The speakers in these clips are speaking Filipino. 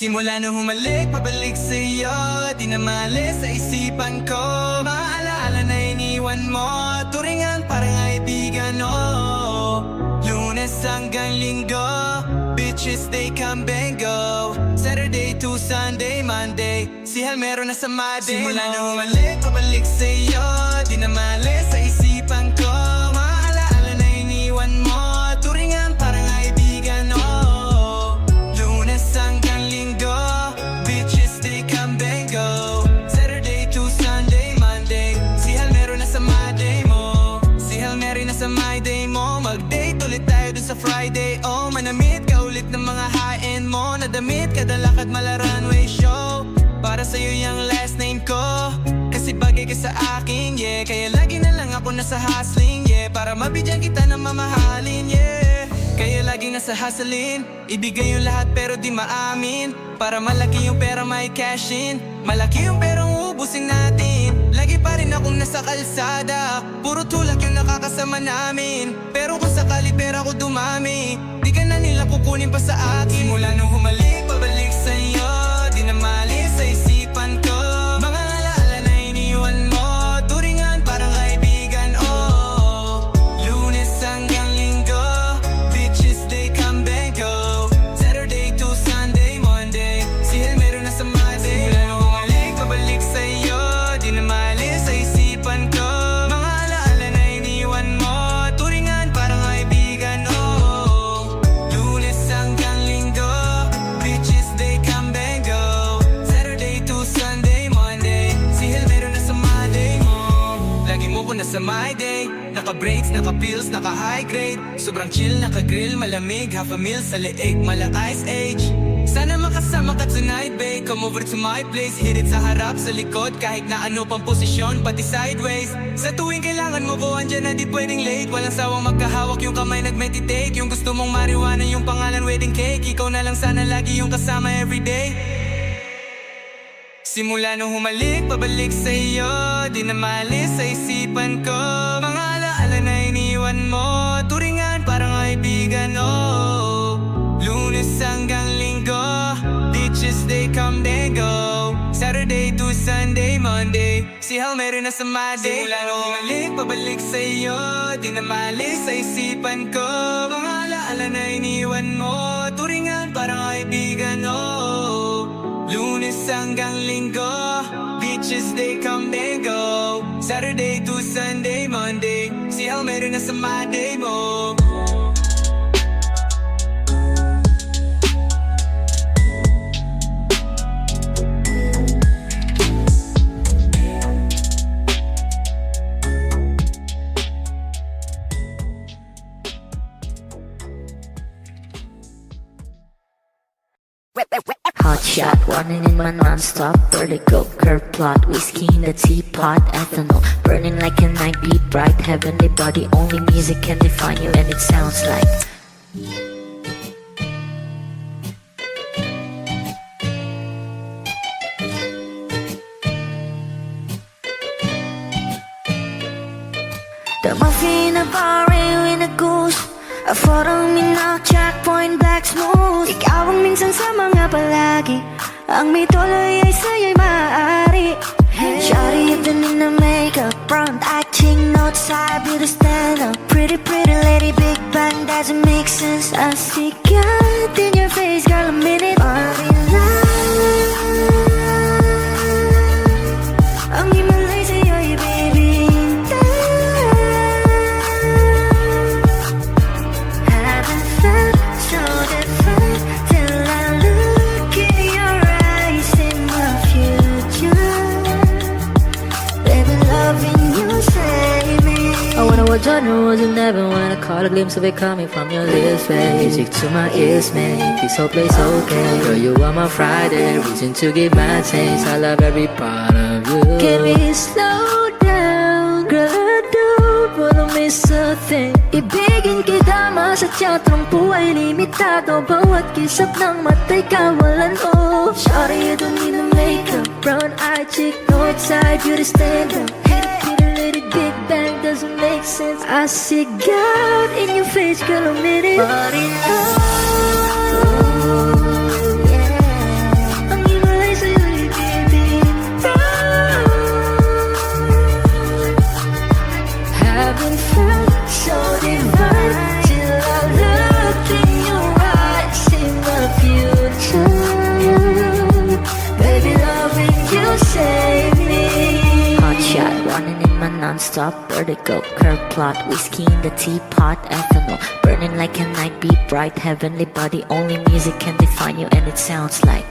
Simula nung humalik, pabalik sa'yo, di na maalis sa isipan ko. Maalaala na iniwan mo, turingan parang kaibigan, oh. Lunes hanggang Linggo, bitches they come and go. Saturday to Sunday, Monday, si Hal meron na sa Monday. Simula nung humalik, pabalik sa'yo, di na maalis sa isipan ko. Maalaala na iniwan mo, turingan parang kaibigan, oh. Lunes hanggang Linggo, bitches they come and go. Saturday to Sunday, Monday, si Hal meron na sa Monday mo. Si Hal meron na sa my day mo. Mag-date ulit tayo dun sa Friday, oh. Manamit ka ulit ng mga high-end mo. Nadamit kada lakad mala runway show. Para sa'yo yung last name ko, kasi bagay ka sa akin, yeah. Kaya lagi na lang ako nasa hustling, yeah. Para mabigyan kita ng mamahalin, yeah. Kaya lagi nasa hustling, ibigay yung lahat pero di maamin. Para malaki yung pera may cash in, malaki yung perang uubusin natin. Lagi pa rin akong nasa kalsada, puro tulak yung nakakasama namin. Pero kung sakali pera ko dumami, di ka na nila kukunin pa sa akin. Simula nung humalik, pabalik sa'yo, di na maalis sa isipan ko. Mga alaala na iniwan mo, turingan parang kaibigan, oh. Lunes hanggang Linggo, bitches they come and go. Saturday to Sunday, Monday, si Hal meron na sa Monday. Simula nung humalik, pabalik sa'yo, di na maalis sa isipan ko. Mga alaala na iniwan mo, turingan parang kaibigan, oh. Lunes hanggang Linggo, bitches they come and go. Saturday to Sunday, Monday, si Hal meron na sa Monday mo. Lagi mo ko nasa my day, naka-breaks, naka-pills, naka-high grade. Sobrang chill, naka-grill, malamig, half a meal sa leeg, mala ice age. Sana makasama ka tonight, babe. Come over to my place, hit it sa harap, sa likod, kahit na ano pang posisyon, pati sideways. Sa tuwing kailangan mo ko, andyan na di pwedeng late. Walang sawang magkahawak, yung kamay nag-meditate. Yung gusto mong marijuana, yung pangalan wedding cake. Ikaw na lang sana lagi yung kasama everyday. Simula nung humalik, pabalik sa'yo, di na maalis sa isipan ko. Mga alaala na iniwan mo, turingan parang kaibigan, oh. Lunes hanggang Linggo, bitches they come and go. Saturday to Sunday, Monday, si Hal meron na sa Monday. Simula nung humalik, pabalik sa'yo, di na maalis sa isipan ko. Mga alaala na iniwan mo, turingan parang kaibigan, oh. Lunes hanggang Linggo, bitches they come and go. Saturday to Sunday, Monday, si Hal meron na sa Monday mo. Hot shot, running in my non-stop vertigo, curve plot, whiskey in the teapot, ethanol, burning like a night beat bright, heavenly body, only music can define you and it sounds like the muffin, a bar, in a goose. A photo minnak, checkpoint, black smooth. Ikaw ang minsan sa mga palagi, ang may tuloy ay sa'yo'y maaari. Shawty, even in the makeup, front acting, outside, beauty stand up. Pretty, pretty lady, big bang, doesn't make sense. I see God in your face, girl, a minute. Party life, ang himalay sa'yo'y baby. Genre you never wanna call a glimpse of it coming from your lips, babe. Music to my ears, man. This whole place okay. Girl, you are my Friday, reason to give my taste. I love every part of you. Can we slow down, girl? I don't wanna miss a thing. Ibigin kita, masadya trangpo ay limitado. Bawat kisap ng mata'y kawalan mo. Shawty, you don't need no makeup. Brown eye chick, north side, beauty stand up. Big bang doesn't make sense. I see God in your face, girl, a minute. Body love, yeah. non-stop vertigo. Curve plot, whiskey in the teapot, ethanol burning like a night beat, bright heavenly body. Only music can define you, and it sounds like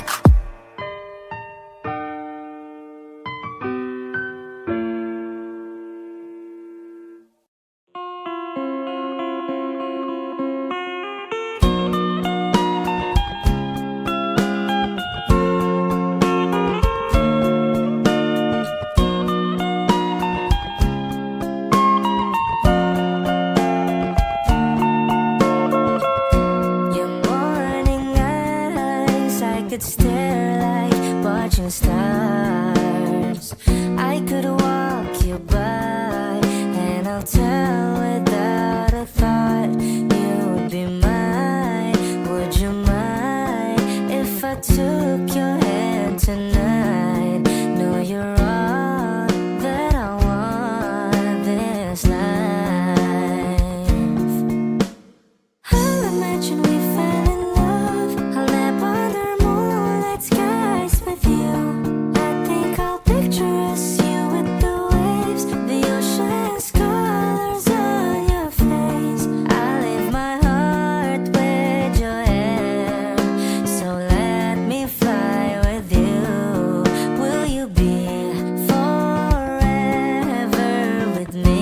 your morning eyes. I could stare like watching stars. I could walk you by, and I'll tell without a thought you would be mine. Would you mind if I took your hand tonight? No, you're all that I want this life. I'll imagine we fell in love. I'll nap under moonlit skies with you. I think I'll picture us, you with the waves, the ocean's colors on your face. I leave my heart with your hair, so let me fly with you. Will you be forever with me?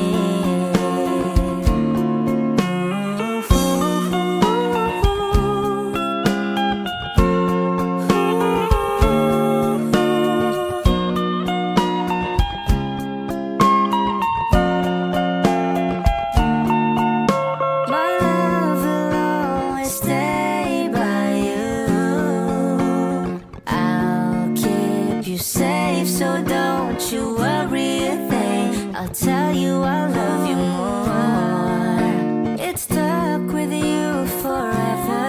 My love will always stay by you. I'll keep you safe, so don't you worry a thing. I'll tell you I love you more. It's stuck with you forever,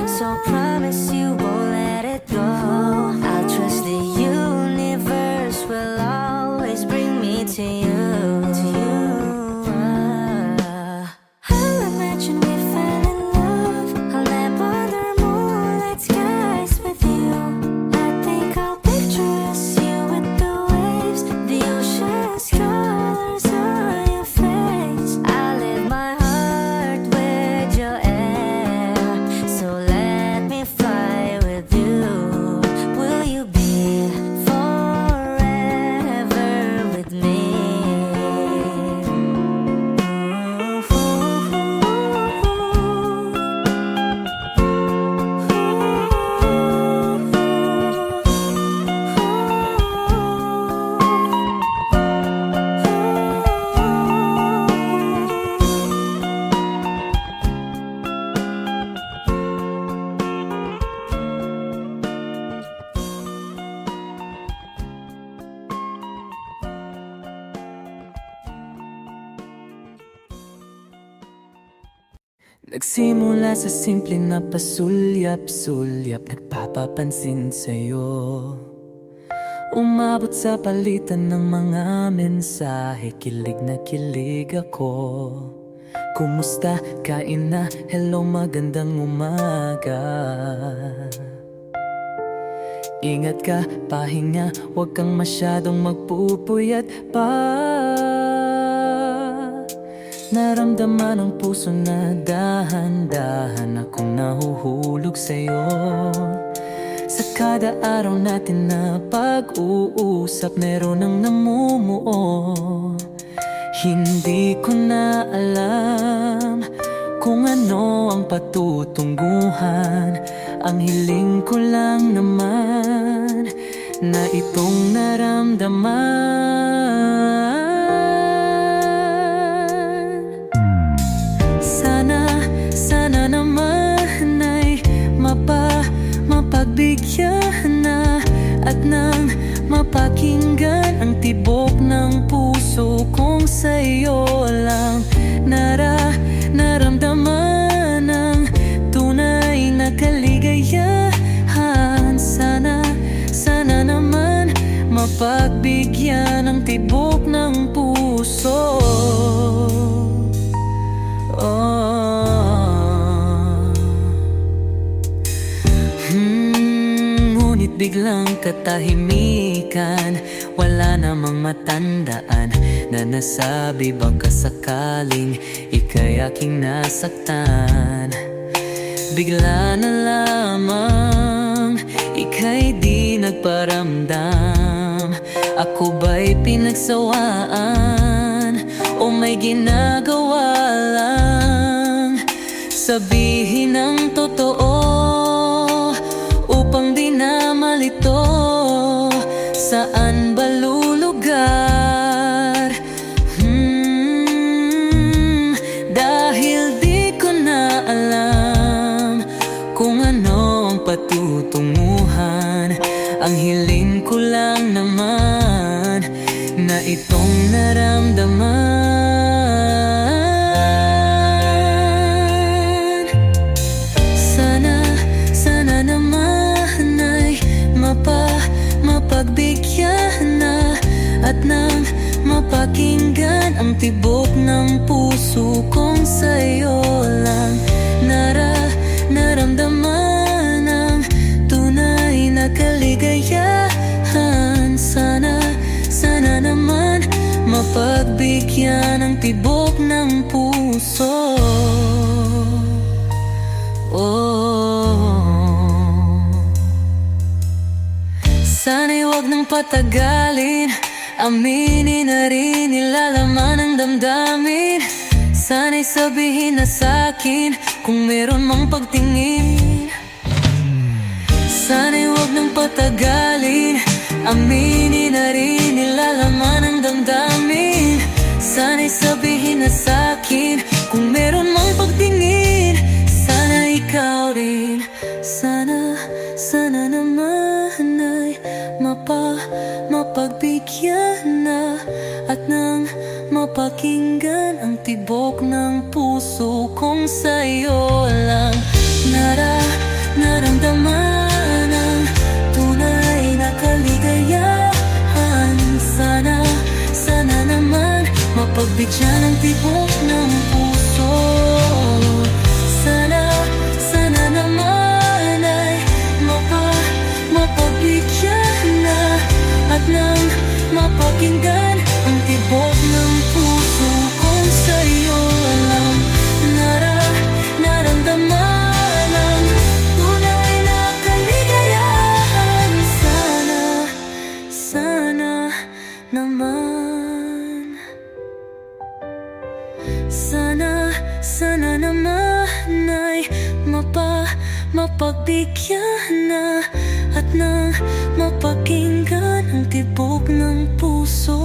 so promise you won't let it go. I'll trust the universe will always bring me to you. I'll imagine we fell in love. I'll nap under moonlit skies with you. I think I'll picture us, you with the waves, the ocean's colors on your face. I live my heart with your air, so let me fly with you. Will you be forever with me? Nagsimula sa simple na pasulyap-sulyap, nagpapapansin sa'yo. Umabot sa palitan ng mga mensahe, kilig na kilig ako. Kumusta? Kain na? Hello, magandang umaga. Ingat ka, pahinga, huwag kang masyadong magpupuyat pa. Naramdaman ang puso na dahan-dahan akong nahuhulog sa'yo. Sa kada araw natin na pag-uusap, meron ang namumuo. Hindi ko na alam kung ano ang patutunguhan. Ang hiling ko lang naman na itong naramdaman. Sana naman ay mapagbigyan na at nang mapakinggan ang tibok ng puso kong sa'yo lang naramdaman ang tunay na kaligayahan. Sana naman mapagbigyan ang tibok ng puso. Ngunit biglang katahimikan, wala namang matandaan na nasabi baka sakaling ika'y aking nasaktan. Bigla na lamang ika'y di nagparamdam. Ako ba'y pinagsawaan o may ginagawa lang? Sabihin ang totoo upang di na malito. Saan ba lulugar? Dahil di ko na alam kung ano ang patutunguhan. Ang hiling ko lang naman na itong naramdaman. Sana naman ay mapagbigyan na at nang mapakinggan ang tibok ng puso kong sa'yo lang naramdaman ang tunay na kaligayahan. Sana naman mapagbigyan ang tibok ng puso. Sana'y wag nang patagalin, aminin na rin nilalaman ng damdamin. Sana'y sabihin na sa'kin kung meron mang pagtingin. Sana'y wag nang patagalin, aminin na rin nilalaman ng damdamin. Sana'y sabihin na sa'kin kung meron mang pagtingin. Sana ikaw rin, sana naman ay mapagbigyan na at nang mapakinggan ang tibok ng puso kong sa'yo lang naramdaman ang tunay na kaligayahan. Sana naman mapagbigyan ang tibok ng puso. Sana naman ay mapagbigyan na at nang mapakinggan ang tibok ng puso kong sa'yo lang naramdaman ang tunay na kaligayahan. Sana naman, sana naman ay mapagbigyan na at nang mapakinggan ang tibok ng puso.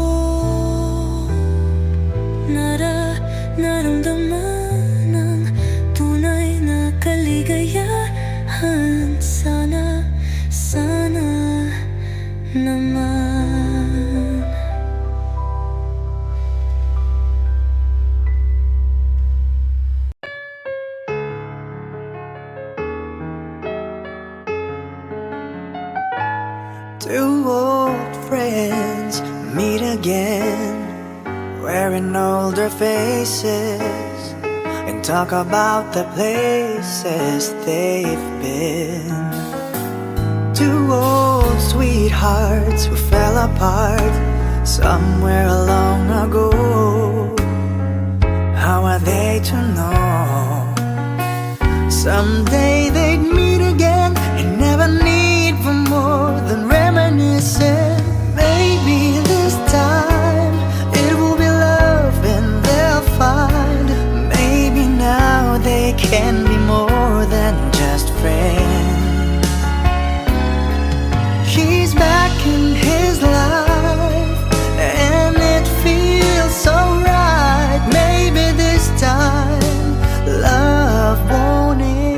Naramdaman ang tunay na kaligayahan. Sana naman. Two old friends meet again, wearing older faces, and talk about the places they've been. Two old sweethearts who fell apart somewhere long ago. How are they to know? Someday they'd meet again and never need for more than reminiscing. Maybe this time it will be love and they'll find. Maybe now they can be more than just friends. She's back in his life and it feels so right. Maybe this time love won't end.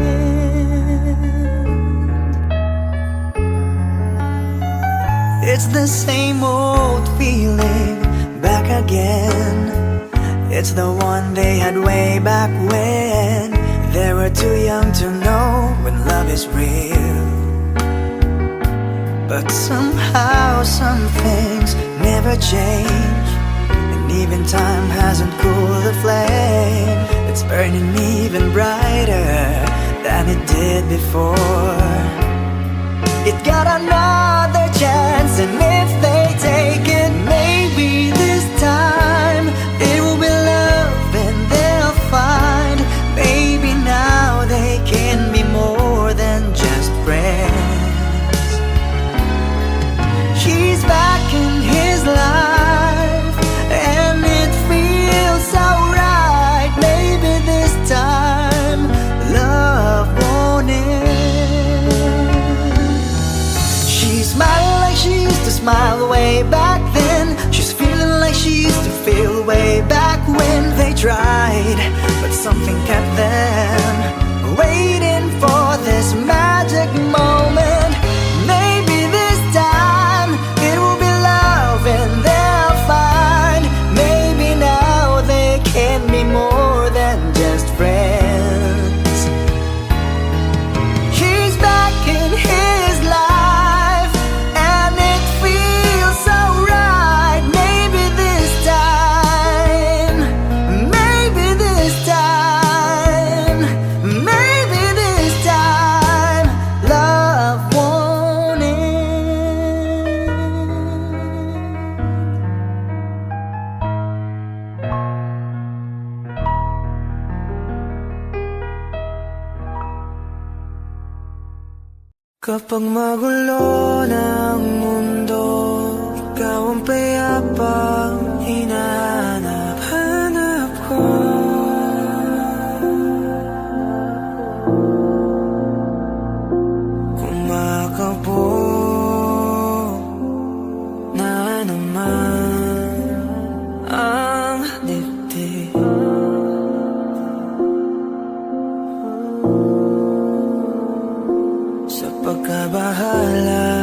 It's the same old feeling back again. It's the one they had way back when they were too young to know when love is real. But somehow some things never change, and even time hasn't cooled the flame. It's burning even brighter than it did before. it got another chance. And if they take it, maybe this time it will be love and they'll find. Maybe now they can be more than just friends. She's back in his life and it feels so right. Maybe this time love won't end. She's smiling like she used to smile way back then. She's feeling like she used to feel way back when they tried, but something kept them waiting for this magic moment. Maybe this time it will be love and they'll find. Maybe now they can be more than just friends. He's back in his life and it feels so right. Maybe this time, maybe this time, maybe this time love won't end. Kapag magulo ng mundo, ikaw ang payapang hinahanap-hanap ko. Kumakabo na naman ang dibdib. Sa pagkabahala,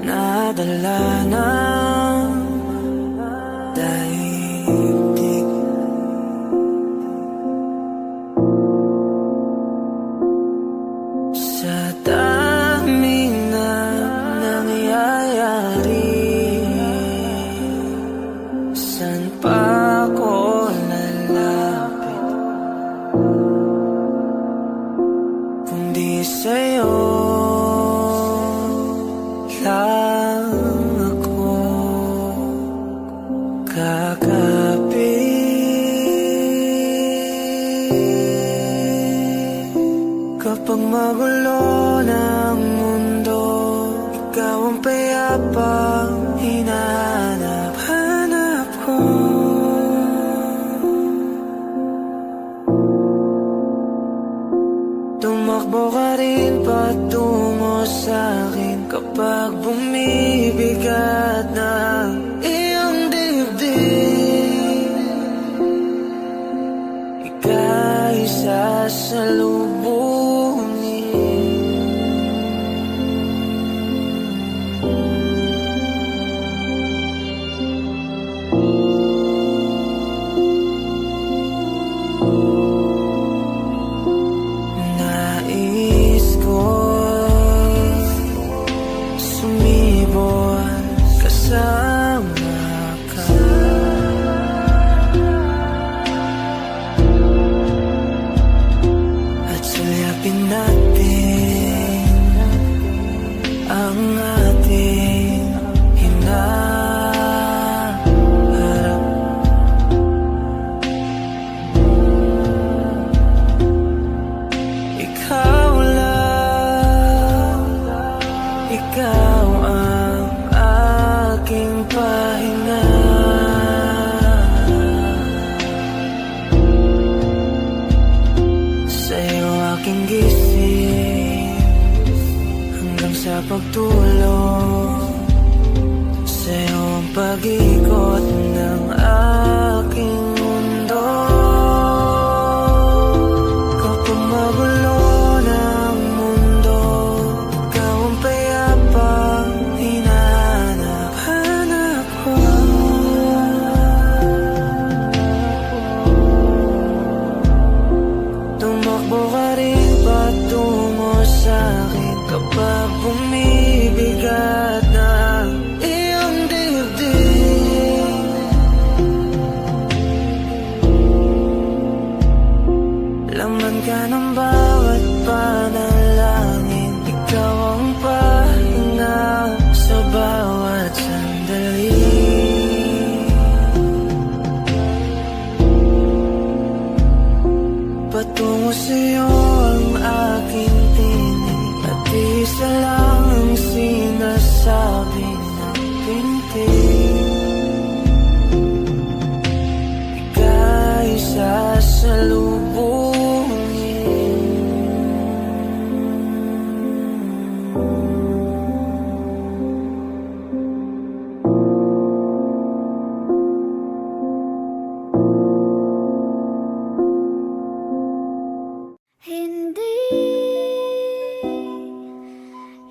nadala ng daigdig. Sa dami na nangyayari, saan pa ako lalapit kundi sa'yo lang ako kakapit. Kapag magulo ng mundo, ikaw ang payapang hinahanap-hanap ko. Tumakbo ka rin patungo sa'kin kapag bumibigat na iyong dibdib. Ika'y sasalubungin. Nais ko'y sumibol kasama ka. At sulyapin natin ang ating hinaharap. Ikaw lang, ikaw ang aking pahinga. Sa'yo aking gising hanggang sa pagtulog. Sa'yo ang pag-ikot ng aking mundo. Kapag magulo ng mundo, ikaw ang payapang hinahanap-hanap ko. Tumakbo ka rin patungo sa'kin kapag bumibigat na iyong dibdib. Laman ka ng bawat panalangin, ikaw Isa lang ang sinasabi ng pintig, ika'y sasalubungin.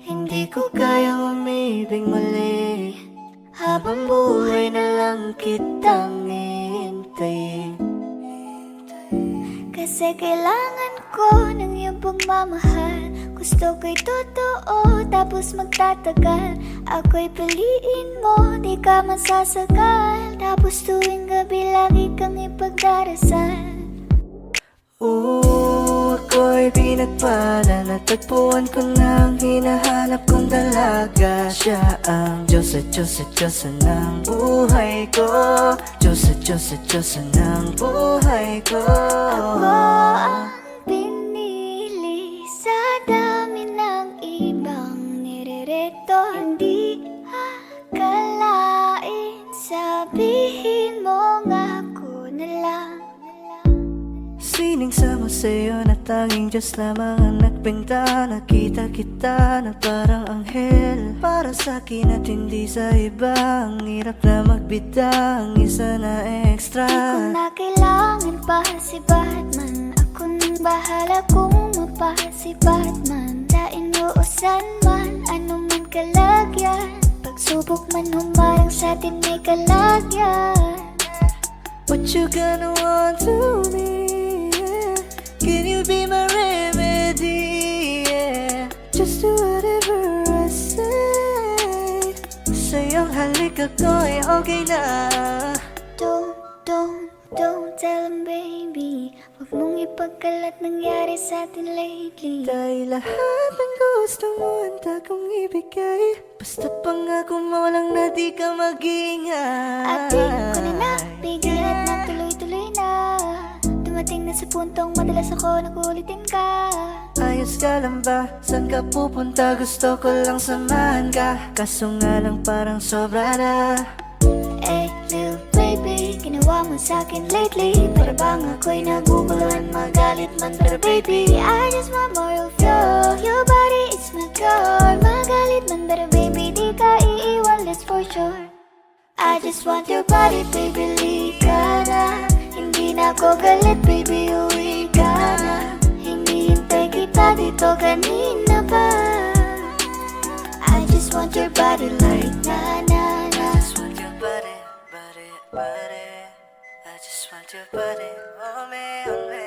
Hindi ko kaya umibig muli, habang buhay na lang kitang hintayin. Kasi kailangan ko ng iyong pagmamahal. Gusto ko'y totoo, tapos magtatagal. Ako'y piliin mo, di ka masasagal. Tapos tuwing gabi lagi kang ipagdarasal. Ako'y pinagpala, natagpuan ko na ang hinahanap kong dalaga. Siya ang Diyos at Diyos at Diyos ng buhay ko. Diyos at Diyos at Diyos ng buhay ko. Ako ang pinili sa dami ng ibang nirereto. Hindi akalain, sabihin mo nga ako na lang. Sining sama sa'yo na tanging Diyos lamang ang nagbenta. Nakita kita na parang anghel para sa'kin at hindi sa iba. Ang hirap na magbida, ang isa na extra. Di ko na kailangan pa si Batman. Ako nang bahala kung mapa si Batman. Dain mo o san man, ano man kalagyan. Pagsubok man humarang sa'tin may kalagyan. What you gonna want to me? Can you be my remedy? Yeah. Just do whatever I say. Sa'yong halik ako'y okay na. Don't tell him baby. Huwag mong ipagkalat nangyari sa'tin lately. Dahil lahat ng gusto mo handa kong ibigay. Basta pangako mo lang na di ka mag-ingay. At di ko na nabigay at natuloy-tuloy na. Dumating na sa puntong madalas ako nakulitin ka. Ayos ka lang ba? Saan ka pupunta? Gusto ko lang samahan ka. Kaso nga lang parang sobra na. Eh, little baby, ginawa mo sa'kin lately. Para bang ako'y naguguluhan, magalit man. Pero baby, I just want more of you. Your body is my core. Magalit man, pero baby, di ka iiwan, that's for sure. I just want your body, baby, lika na. Hindi na ako galit, baby, uwi ka na. Hindi hintay kita dito kanina pa. I just want your body like na. I just want your body, body, body. I just want your body on me, on me.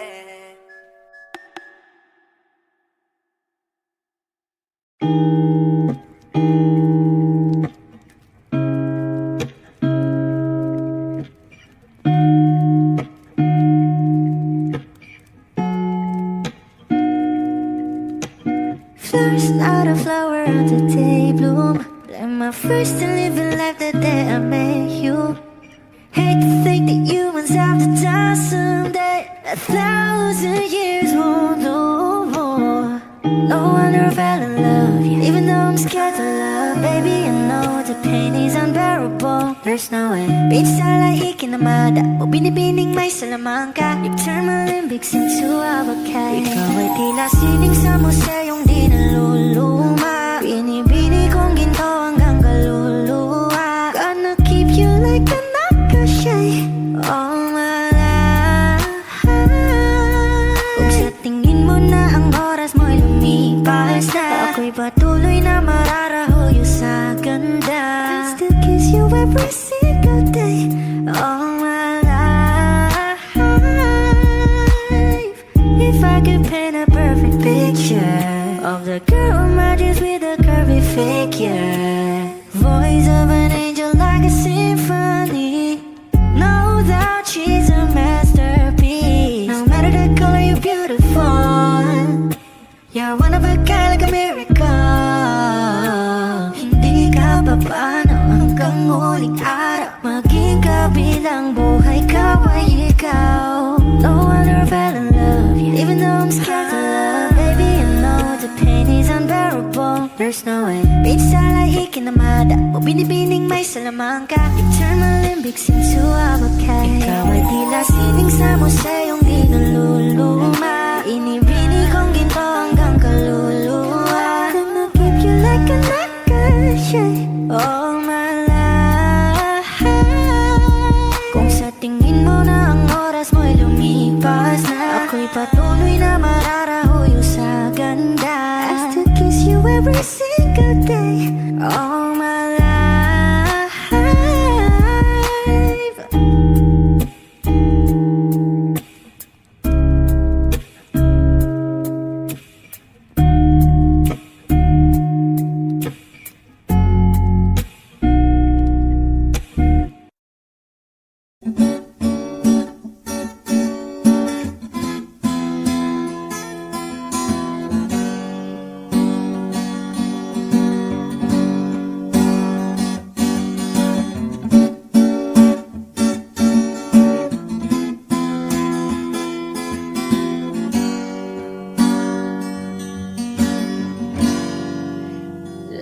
Flowers not a flower on the day bloom. Like my first and living life the day I met you. Hate to think that humans have the time someday. 1,000 years won't do more. No wonder I fell in love, yeah. Even though I'm scared to love, baby, I know the pain is unbearable. There's no way. Bitch, like ikinamada. O binibining may salamangka. You turn my limbics into avocado. Ikaw ay tila sining sa museyong di naluluma. Binibini kong ginto hanggang kaluluwa. Gonna keep you like a nakashay all my life. Kung sa tingin mo na ang oras mo'y lumipas na, ako'y patuloy na mararahuyo sa ganda. I still kiss you every single day all my life. If I could paint a perfect picture of the girl matches with a curvy figure, voice of an angel like a symphony. No doubt she's a masterpiece. No matter the color, you're beautiful. You're one of a kind, like a miracle. Hindi ka papaano hanggang huling araw. Maging kabilang buhay ka ay ikaw. No wonder I fell in love, yeah. Even though I'm scared to love, baby, I know the pain is unbearable. there's no way. Pinsalay ikinamada o binibining may salamangka. You turn my limbics into a bouquet. Ikaw ay tila sining sa museyong di naluluma. Inibini kong ginto hanggang kaluluwa. Gonna keep you like a necklace all my life. Kung sa tingin mo na ang oras mo'y lumipas na, ako'y patuloy na mararahuyo sa ganda. I still kiss you every single day all my life.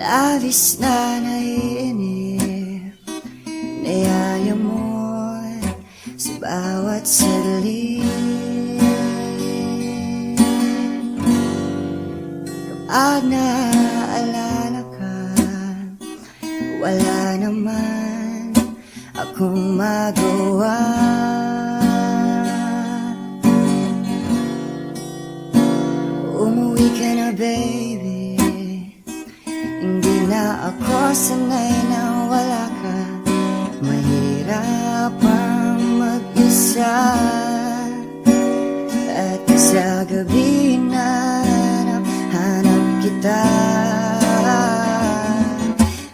Labis na naiinip, niyaya mo sa bawat sali. Kapag naaalala ka, wala naman akong magawa. Umuwi ka na, baby. Hindi na ako sanay na wala ka. Mahirap ang mag-isa. At sa gabi na hanap kita.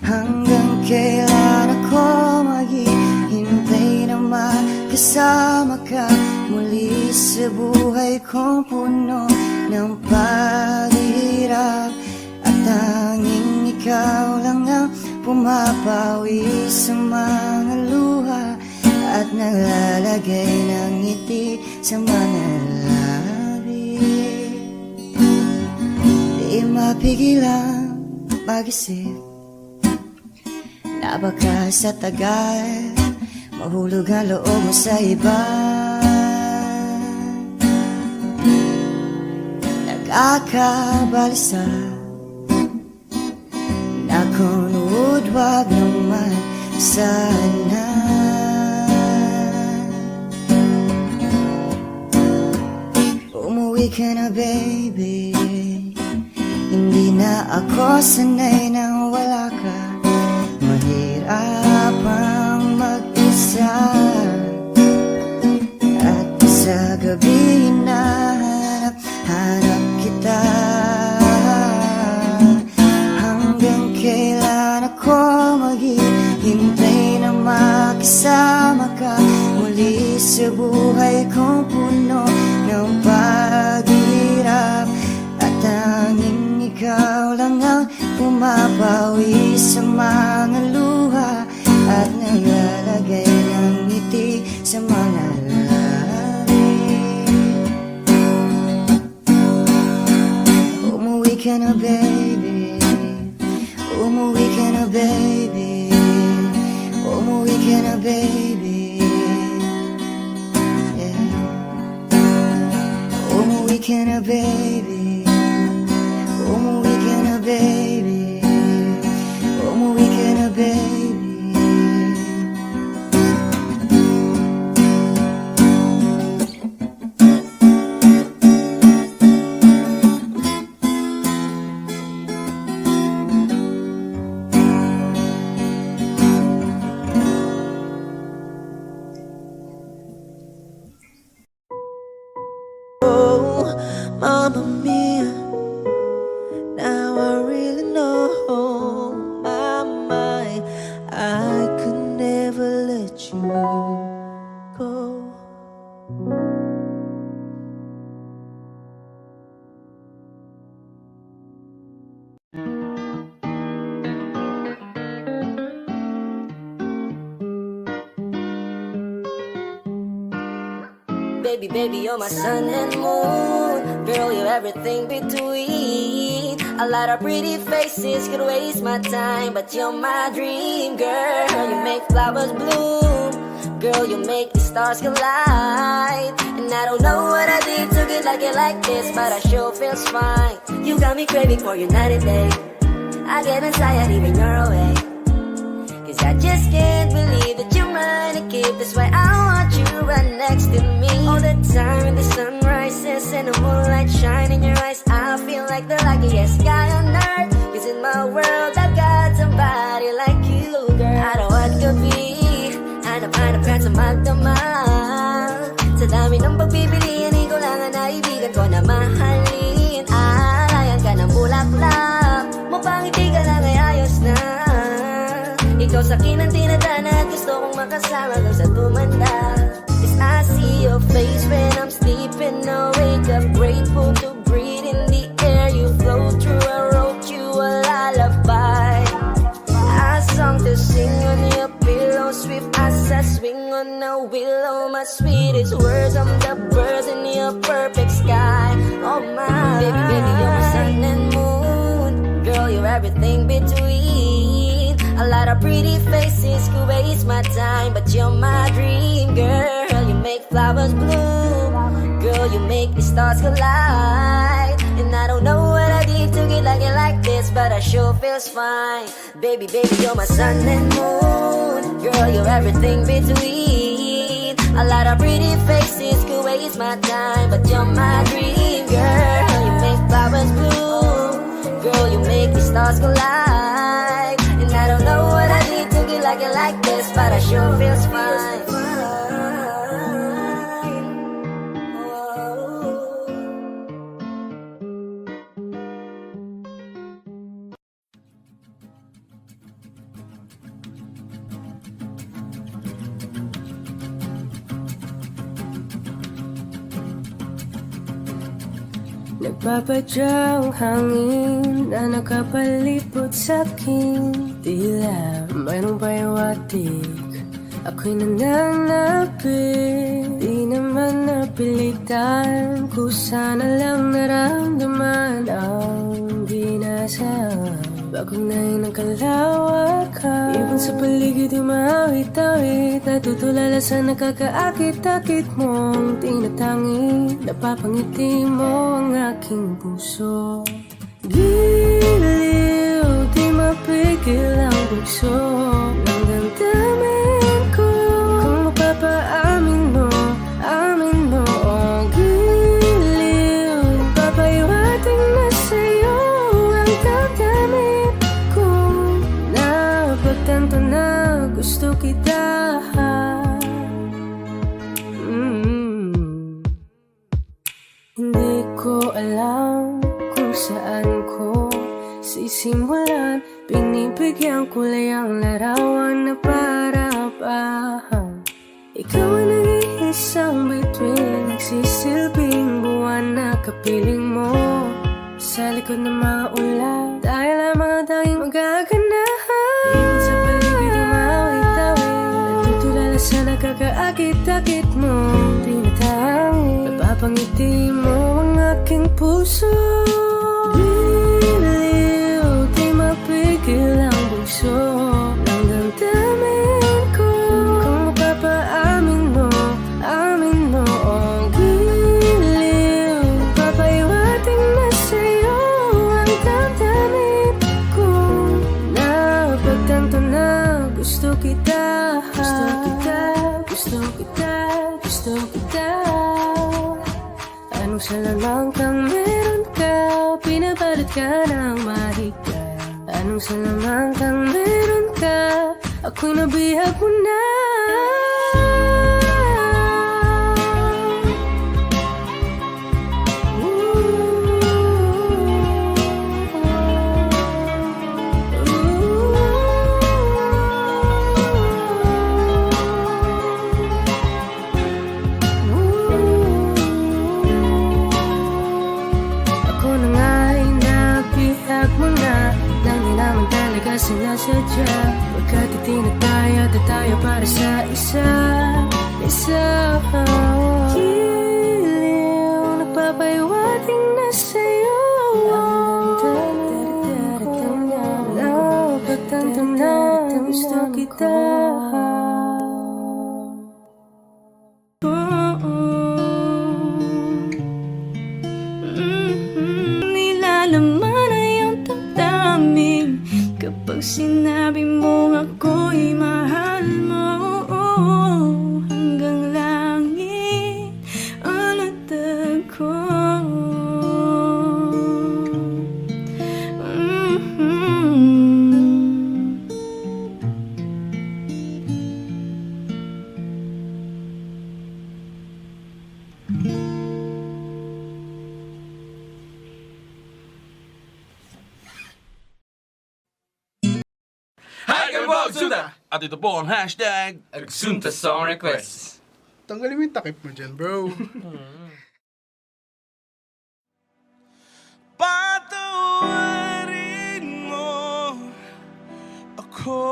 Hanggang kailan ako maghihintay na makasama ka muli sa buhay kong puno ng paghihirap. At tanging ikaw lang ang pumapawi sa mga luha at naglalagay ng ngiti sa mga labi. Di mapigilang mag-isip na baka sa tagal mahulog ang loob mo sa iba. Nagkakabalisa na kung wag naman sana. Umuwi ka na, baby. Hindi na ako sanay na wala ka. Mahirap ang mag-isa. At sa gabi na hanap kita. Hanggang kailan ako maghihintay na makisama ka muli sa buhay kong puno ng paghihirap. At tanging ikaw lang ang pumapawi sa mga luha at naglalagay ng ngiti sa mga labi. Umuwi ka na, baby. Umuwi ka na, baby. Umuwi ka na, baby. Yeah. Umuwi ka na, baby. Umuwi ka na, baby. Umuwi ka na, baby. Mamma mia, now I really know my mind. I could never let you go. Baby, you're my sun and moon. Girl, you're everything between. A lot of pretty faces could waste my time, but you're my dream girl. You make flowers bloom, girl, you make the stars collide. And I don't know what I did to get like this, but I sure feels fine. You got me craving for you night and day. I get anxiety when you're away, 'cause I just can't believe that you're mine to keep. That's why I want you right next to me all the time. When the sun rises and the moonlight shine in your eyes, I feel like the luckiest guy on earth. 'Cause in my world I've got somebody like you, girl. I don't want to be hanap-hanap ka sa magdamag. Sa dami ng pagpipilian, ikaw lang ang naibigan ko na mahalin. Alayan ka ng bulaklak, mapangiti ka lang ay ayos na. Ikaw sa akin ang tinadana at gusto kong makasama kang sa tumanda. 'Cause I see your face when I'm sleeping. I wake up grateful to breathe in the air you flow through. I wrote you a lullaby, a song to sing on your pillow, swift as I swing on a willow. My sweetest words, I'm the birds in your perfect sky. Oh my baby, baby, you're my sun and moon. Girl, you're everything between. A lot of pretty faces could waste my time, but you're my dream girl. You make flowers bloom, girl, you make the stars collide. And I don't know what I did to get like this, but I sure feels fine. Baby, baby, you're my sun and moon. Girl, you're everything between. A lot of pretty faces could waste my time, but you're my dream girl. You make flowers bloom, girl, you make the stars collide. And I don't know what I did to get like this, but I sure feels fine. Nagpapadyang hangin na nakapalipot sa'kin. Tila mayroong payawatik, ako'y nananapit. Di naman napilitan, kusa na lang naramdaman ang ginasam. Bagong nahin ang kalawakan, ibon sa paligid umawit-awit. Natutulala sa nakakaakit-akit mong tinatangi. Napapangiti mo ang aking puso. Giliw, di mapigil ang bugso ng damdamin ko. Kung mapapaamin mo, amin mo. Oh, giliw, papahiwating na sa'yo ang damdamin ko. Napagtanto na gusto kita. Hindi ko alam kung saan ko sisimulan. Binibigyan kulay ang larawan na parapahan. Ikaw ang nag-iisang bituin, nagsisilbing buwan na kapiling mo. Sa likod ng mga ulap, tayo lamang ang tanging magaganahan. Ibon sa paligid umawit-awit, natutulala sa nakakaakit-akit mo. Tinatangi, napapangiti mo ang aking puso. Giliw, di mapigil ang bugso ng damdamin ko. Kung mapapaamin mo, amin mo. Oh, giliw, papahiwating na sa'yo ang damdamin ko. Napagtanto na gusto kita. Gusto kita, gusto kita, gusto kita. Anong salamang kang meron ka, pinabalot ka ng mahika. Anong salamang kang meron ka, ako'y nabihag mo na. Sinasadya, pagkat itinataya tayo para sa isa. Giliw, nagpapahiwating na sa'yo ang damdamin. Alam na gusto kita. Nilalaman na iyong damdamin kapag sinabi mo ako'y mahal mo. Hanggang langit ang latag ko. Hi, kami po, Agsunta! At ito po ang hashtag Agsunta Song Request. Tanggalin mo yung takip mo dyan, bro. Patawarin mo ako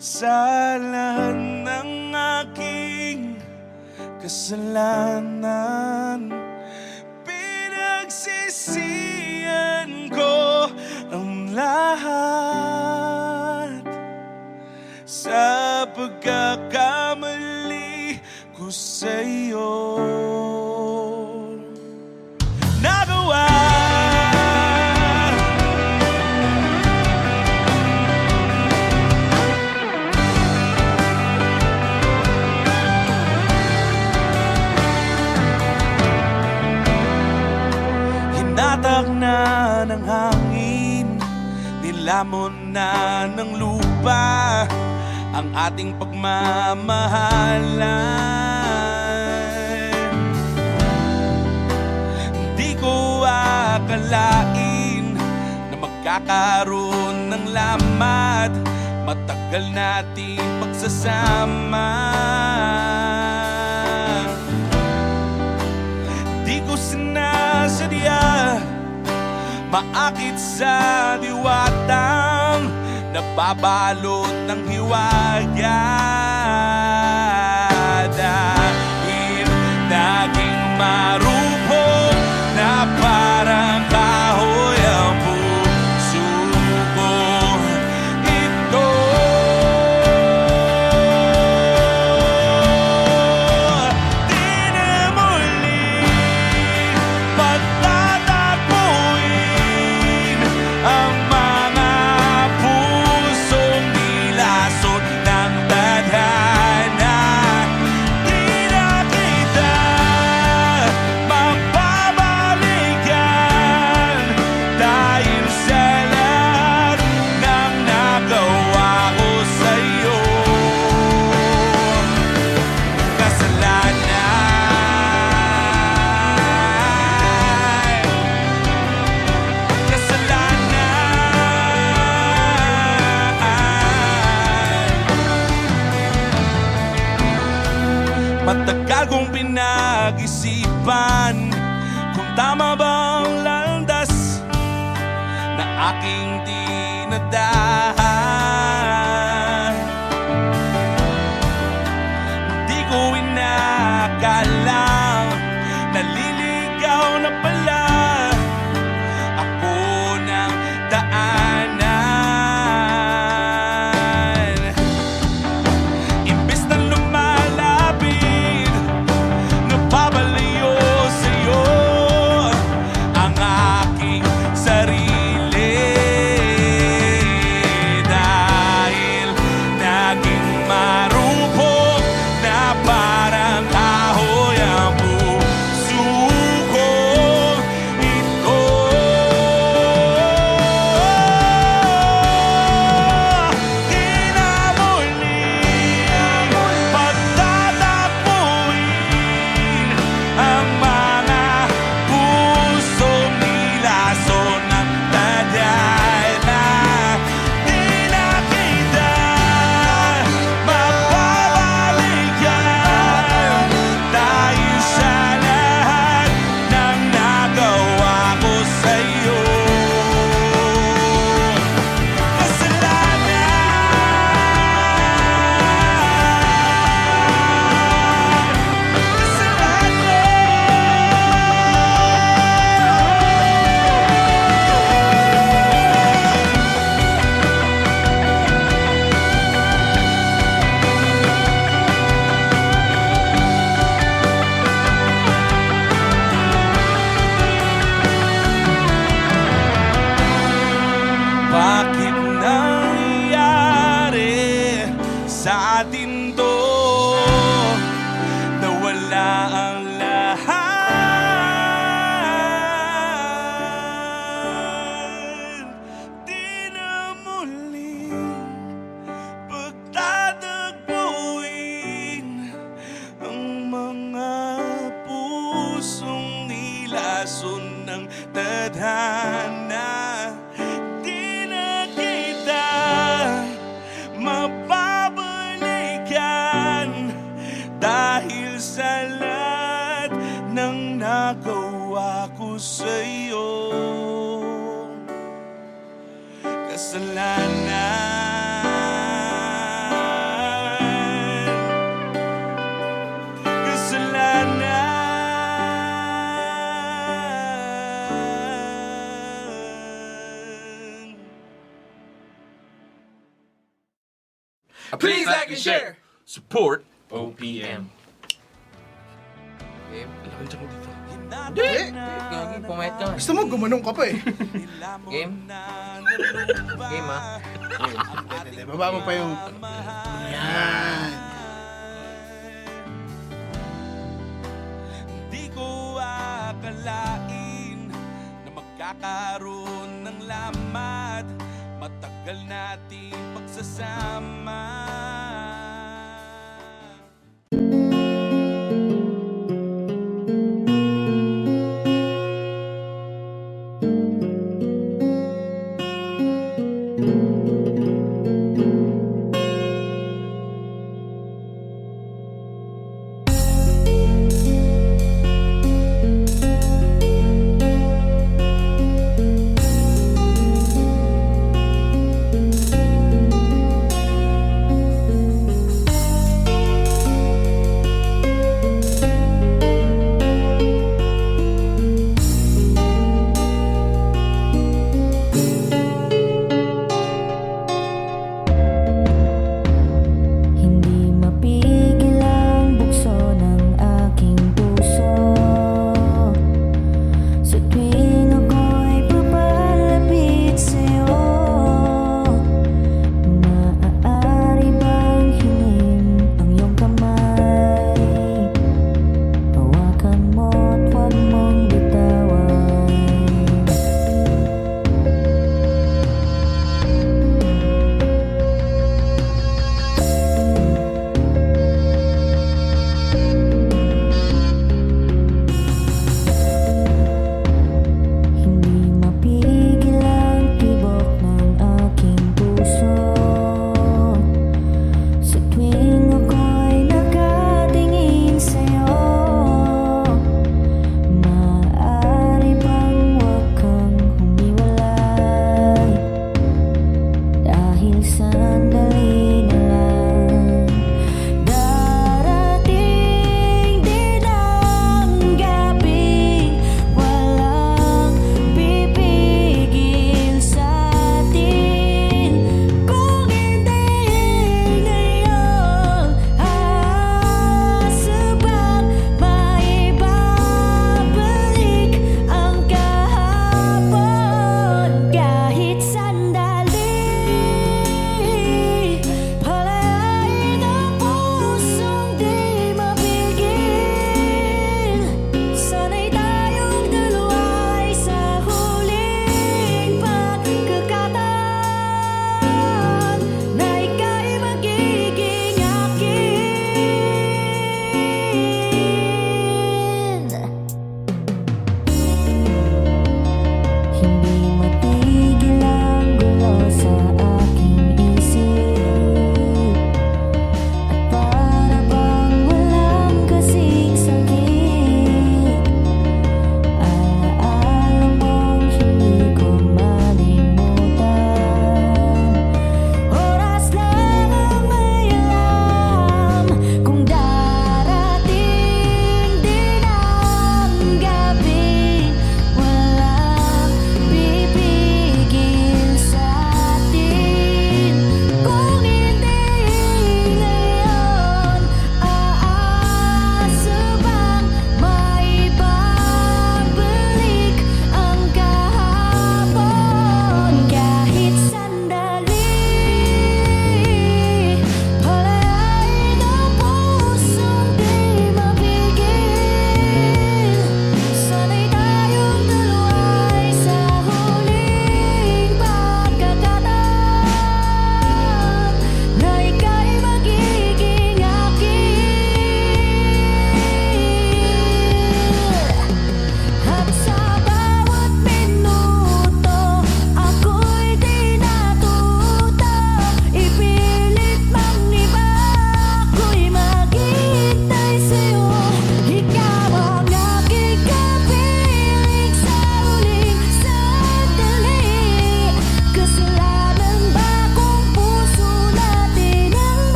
sa lahat ng aking kasalanan. Pinagsisihan ko ang lahat sa pagkakamali ko sa'yo. Nagawa hinatak na ng hangin, nilamon na ng lupa ang ating pagmamahalan. Di ko akalain na magkakaroon ng lamat, matagal nating pagsasama. Di ko sinasadya maakit sa diwatang nababalot ng hiwaya. Dahil naging marupok na parang kahoy ang puso ko. Ito di na muling pagtatapuin ang mga pusong nilasot ng tadhana. Di na kita mapabalikan dahil sa lahat ng nagawa ko sa'yo. Matagal kong pinag-isipan kung tama bang landas na aking dinadahan. Di ko inakalang naliligaw na pala ako ng daanan. Imbes na lumalapit, napapalayo sa'yo ang aking sarili. natin to, nawala ang lahat. Di na muling pagtatagpuin ang mga pusong nilason ng tadhana. Di na kita mababalikan dahil sa lahat ng nagawa ko sa'yo. Kasalanan. Please like and share. Support OPM. Game? Hindi. Gagi, pumayat ka. Gusto mo, gumanong ka pa eh. Game? Game ah. Hindi, baba mo pa yung... Yan. Di ko akalain na magkakaroon ng lamat, matagal nating pagsasama.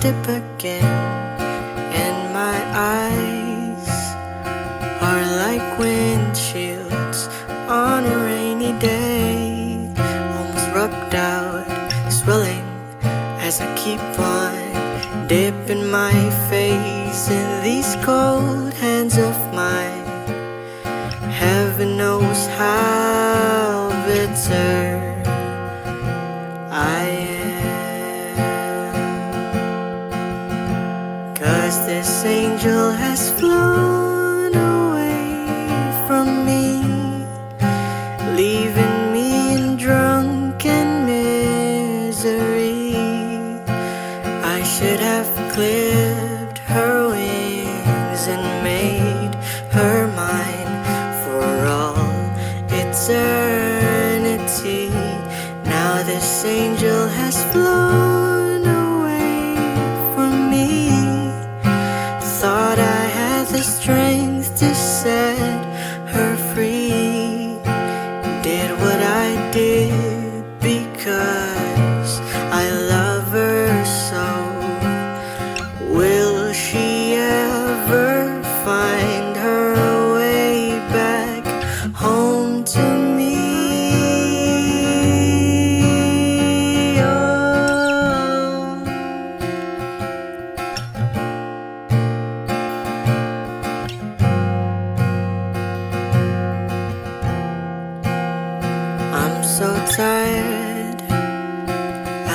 dip again, and my eyes are like windshields on a rainy day, almost rubbed out, swelling as I keep on dipping my face in these cold hands of mine. Heaven knows how bitter I am, 'cause this angel has flown away from me, leaving me in drunken misery. I should have clipped her wings and made her mine for all eternity. Now this angel has flown away from me. Thought I had the strength to set her free. Did what I did because I love her so. Will she ever find her way back home to me? Oh. I'm so tired,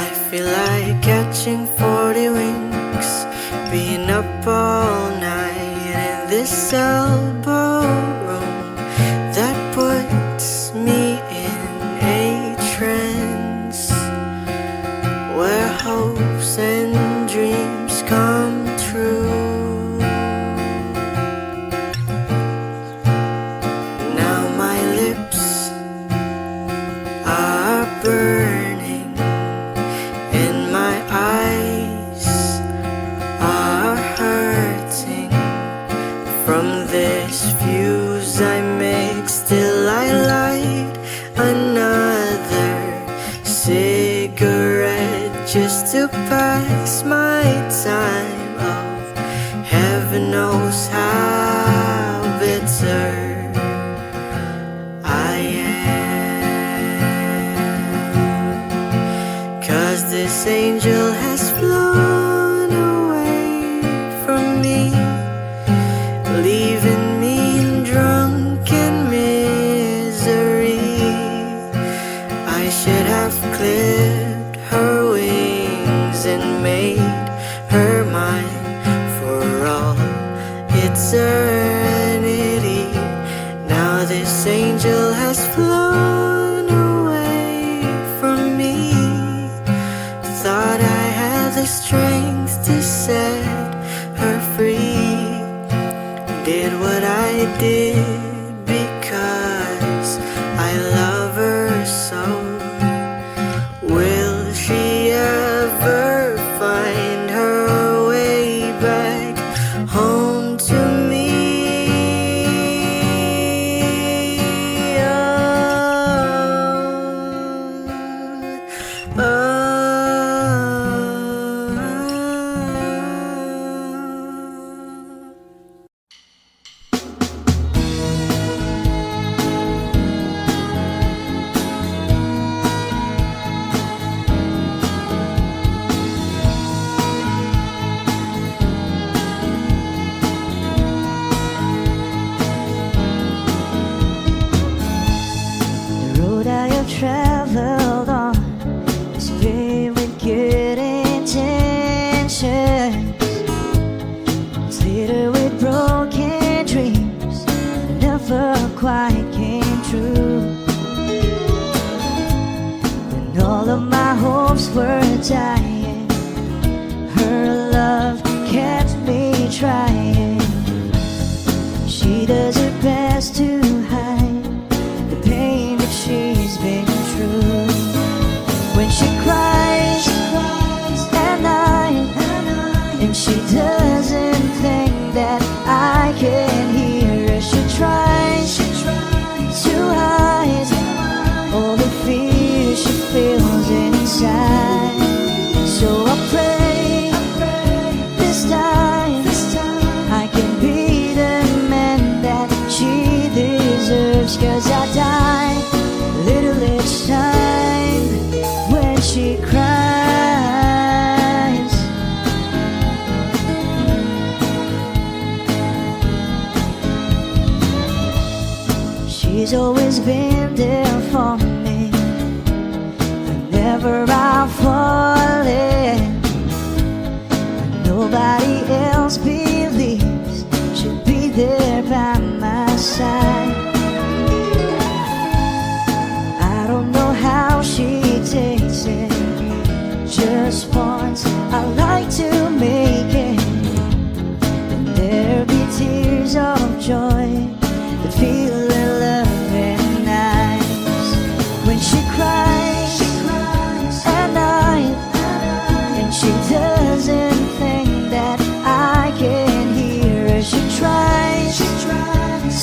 I feel like catching 40 wings, being up all night in this elbow room that puts me in a trance, where hopes and dreams come true. Now my lips are burning and my eyes are hurting from this fuse I make. Still I light another cigarette just to pass my time. Oh, heaven knows how bitter I am, 'cause this angel has flown away from me, leaving me in drunken misery. I should have clipped her wings and made her mine for all eternity. Now this angel has flown away from me. Thought I had the strength to set her free. Did what I did because I love her so. Will she ever find her way back home to me? Oh, oh. The road I have traveled on is paved with good intentions. It's littered with broken dreams that never quite came true. When all of my hopes were dying, her love kept me trying. She does her best to hide the pain that she's been through. When she cries at night, and she doesn't think that I can hear her. She tries to hide all the fear she feels inside. So I pray She's always been there for me whenever I'm falling. Nobody else believes she'll be there by my side. I don't know how she takes it. Just once I like to make it, and there'll be tears of joy that feel loving eyes when she cries at night, and she doesn't think that I can hear her. She tries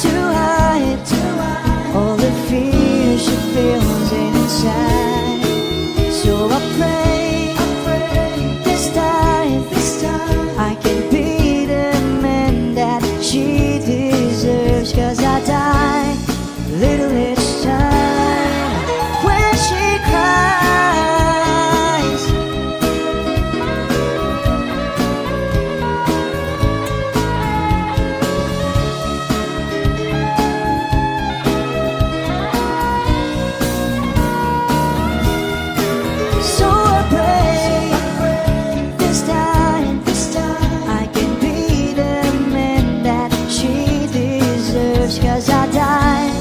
to hide all the fear she feels inside. So I pray this time I can be the man that she deserves. 'Cause I die a little each time when she cries. So I pray this time I can be the man that she deserves. 'Cause I die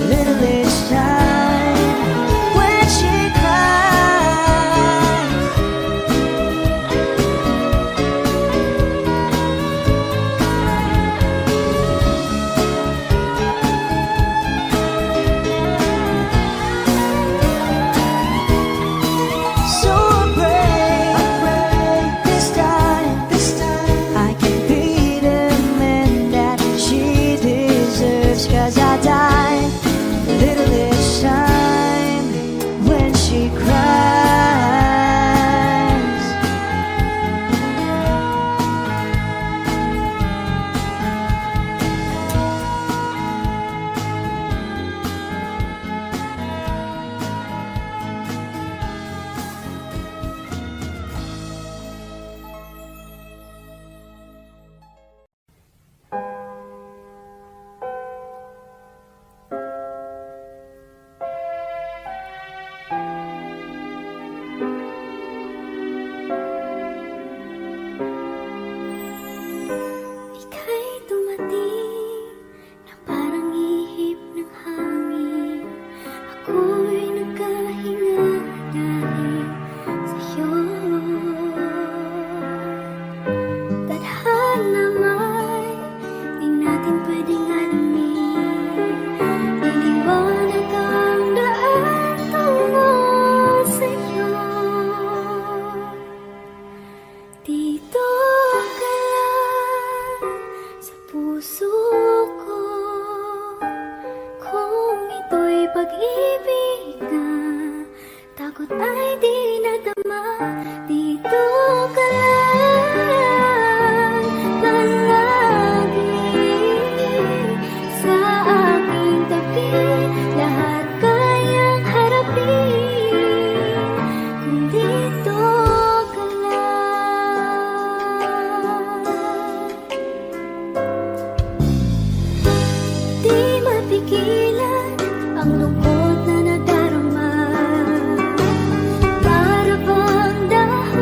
a little each time when she cries. So I pray this time I can be the man that she deserves. 'Cause I die a little each time when she cries. Ika'y dumating na parang ihip ng hangin. Ako'y nagkahinga dahil sa'yo. Tadhana may di natin pwedeng alamin. Iniwanag ang daan tungo sa'yo. Dito ka lang sa puso ko. Kung ito'y pag-ibig na, takot ay di nadama. Dito ka lang palagi sa aking tabi. Lahat kayang harapin kung dito ka lang. Di mapigilan ang lungkot na nadarama. Para bang dahil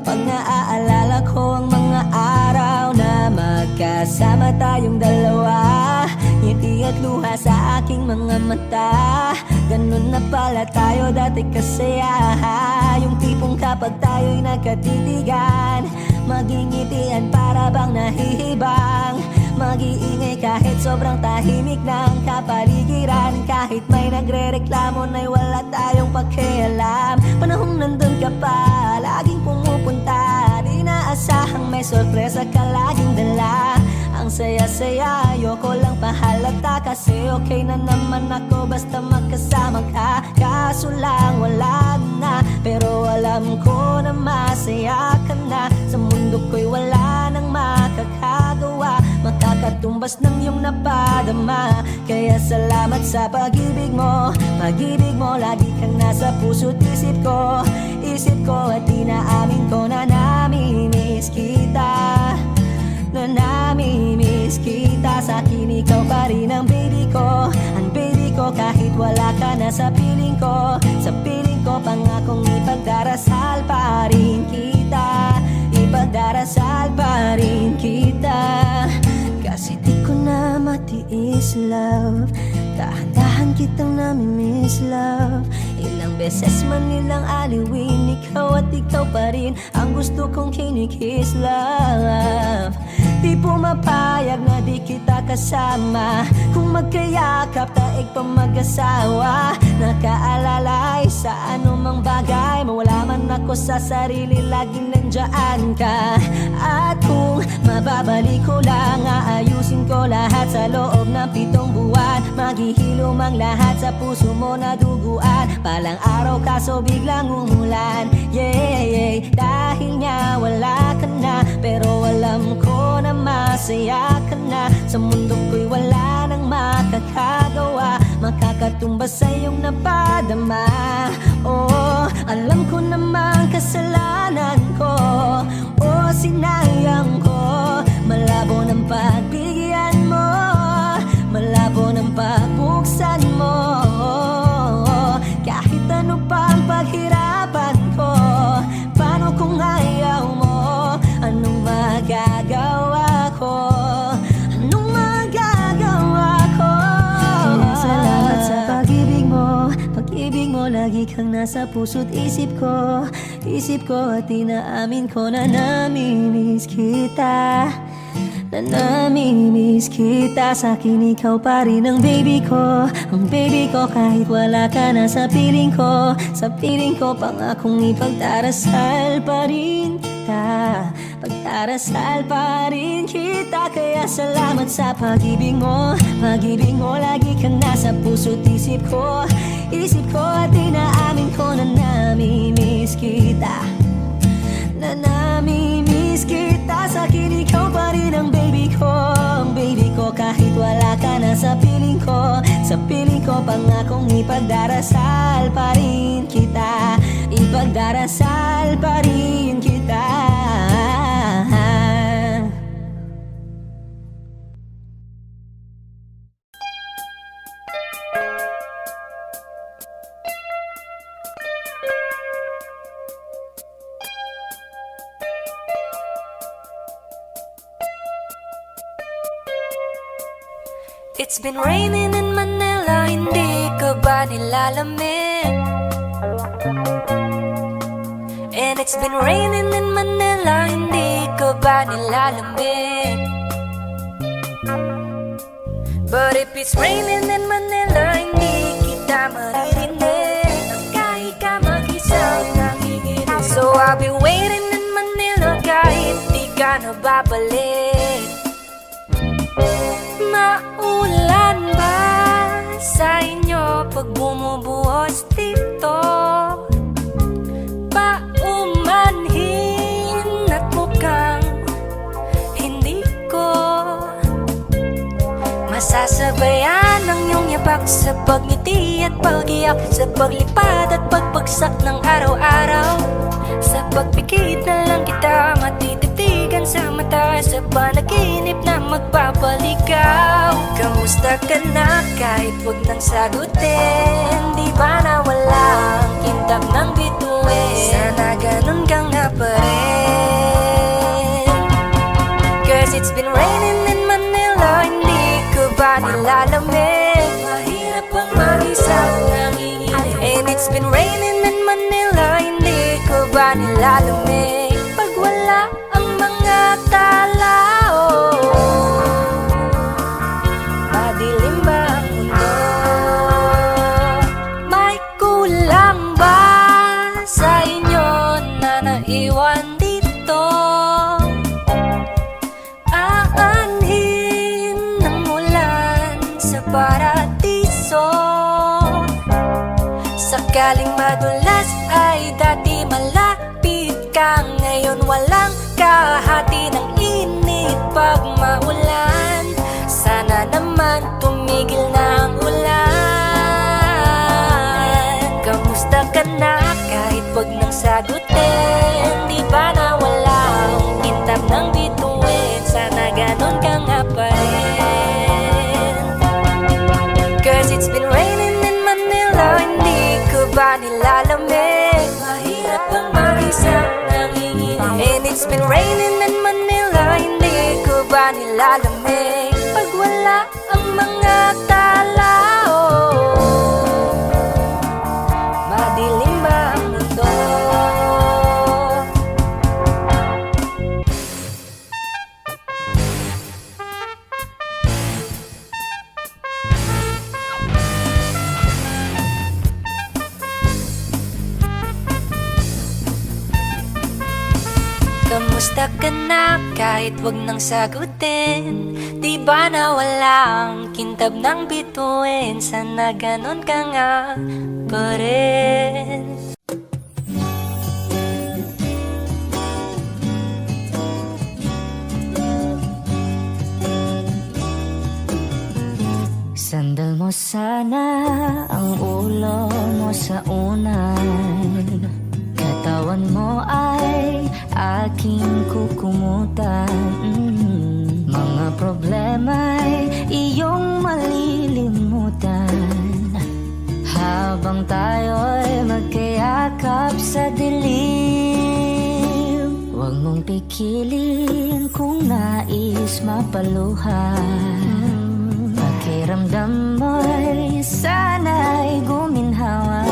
Kapag naaalala ko ang mga araw na magkasama tayong dalawa, ngiti at luha sa aking mga mata. Ganun na pala tayo dati kasaya. Yung tipong kapag tayo'y nagkatitigan, magingitian para bang nahihibang. Mag-iingay kahit sobrang tahimik ng kapaligiran. Kahit may nagre-reklamo na'y wala tayong pakialam. Panahong nandun ka pa, laging pumupunta. Di naasahang may sorpresa ka laging dala. Ang saya-saya, ayoko lang pahalata. Kasi okay na naman ako basta magkasama ka. Kaso lang wala na, pero alam ko na masaya ka na. Sa mundo ko'y wala nang makakagawa, makakatumbas ng iyong napadama. Kaya salamat sa pag-ibig mo. Pag-ibig mo, lagi kang nasa puso't isip ko. Isip ko at inaamin ko na namimiss kita. Na namimiss kita. Sa akin ikaw pa rin ang baby ko. Ang baby ko kahit wala ka na sa piling ko. Sa piling ko pangakong ipagdarasal pa rin kita. Ipagdarasal pa rin kita. Kasi di ko na matiis love. Dahan-dahan kitang namimiss love. Ilang beses man nilang aliwin, ikaw at ikaw pa rin ang gusto kong kinikiss love. Di pumapayag na di kita kasama. Kung magkayakap taig pa mag-asawa. Nakaalalay sa anumang bagay. Mawala man ako sa sarili, laging nandiyan ka. At kung mababalik ko lang, aayusin ko lahat sa loob ng 7 buwan. Maghihilom ang lahat sa puso mo na duguan. Palang araw kaso biglang umulan. Yeah, yeah. Dahil nga wala ka na, pero alam ko na masaya ka na. Sa mundo ko'y wala nang makakagawa, makakatumbas sa iyong napadama. Oh, alam ko namang kasalanan ko. Oh, sinayang ko. Malabo ng pagbigyan mo, malabo ng pagbuksan mo. Kahit ano pa ang paghirapan ko, paano kung ayaw mo? Anong magagawa ko? Anong magagawa ko? Kaya salamat sa pag-ibig mo. Pag-ibig mo, lagi kang nasa puso't isip ko. Isip ko at inaamin ko na namimiss kita. Na namimiss kita. Sa akin ikaw pa rin ang baby ko. Ang baby ko kahit wala ka na sa piling ko. Sa piling ko pangakong ipagdarasal pa rin kita. Pagdarasal pa rin kita. Kaya salamat sa pag-ibig mo. Pag-ibig mo, lagi kang nasa puso't isip ko. Isip ko at inaamin ko na namimiss kita. Na namimiss kita. Sa akin ikaw pa rin ang baby ko. Ang baby ko kahit wala ka na sa piling ko. Sa piling ko pangakong ipagdarasal pa rin kita. Ipagdarasal pa rin kita. It's been raining in Manila, hindi ka ba nilalamig? And it's been raining in Manila, hindi ka ba nilalamig? But if it's raining in Manila, hindi kita maririnig. Kahit ka mag-isang nakikinig. So I'll be waiting in Manila kahit di ka na babalik. Maulan ba sa inyo pag bumubuhos dito? Paumanhin at mukhang hindi ko masasabayan ang iyong yapak sa pagngiti at pag-iyak, sa paglipad at pagbagsak ng araw-araw. Sa pagpikit na lang kita matititigan sa mata, sa panaginip na magpapaligaw. Kamusta ka na kahit wag nang sagutin? Di ba na walang kintab ng bituin? Sana ganun kang na pa rin. ba nilalamig? Mahirap bang mag-isang nanginginig? And it's been raining in Manila, hindi ko ba nilalamig? Pag wala ang mga tao, madilim ba ang mundo? May kulang ba sa inyo na naiwan dito? Aanhin ng ulan sa paradiso. Sakaling madulas ay dati malapit ka, ngayon walang kahati ng init pag maulan. Sana naman tumigil na ang ulan. Kamusta ka na kahit wag nang sagutin? Di ba na wala ang kintab ng bituin? Sana ganon ka nga pa rin. Cause it's been raining in Manila, hindi ko ba nilalamig? Mahirap bang mag-isang nanginginig? And it's been raining in Manila, hindi ko ba nilalamig? Pag wala ang mga tao, madilim ba ang mundo? Kamusta ka na kahit wag nang sagutin? Di ba na walang kintab ng bituin? Sana ganon ka nga pa rin. Sandal mo sana ang ulo mo sa unan. Katawan mo ay aking kukumutan. Mga problema'y iyong malilimutan habang tayo'y magkayakap sa dilim. Huwag mong pikilin kung nais mapaluhan. Pakiramdam mo'y sana'y guminhawa.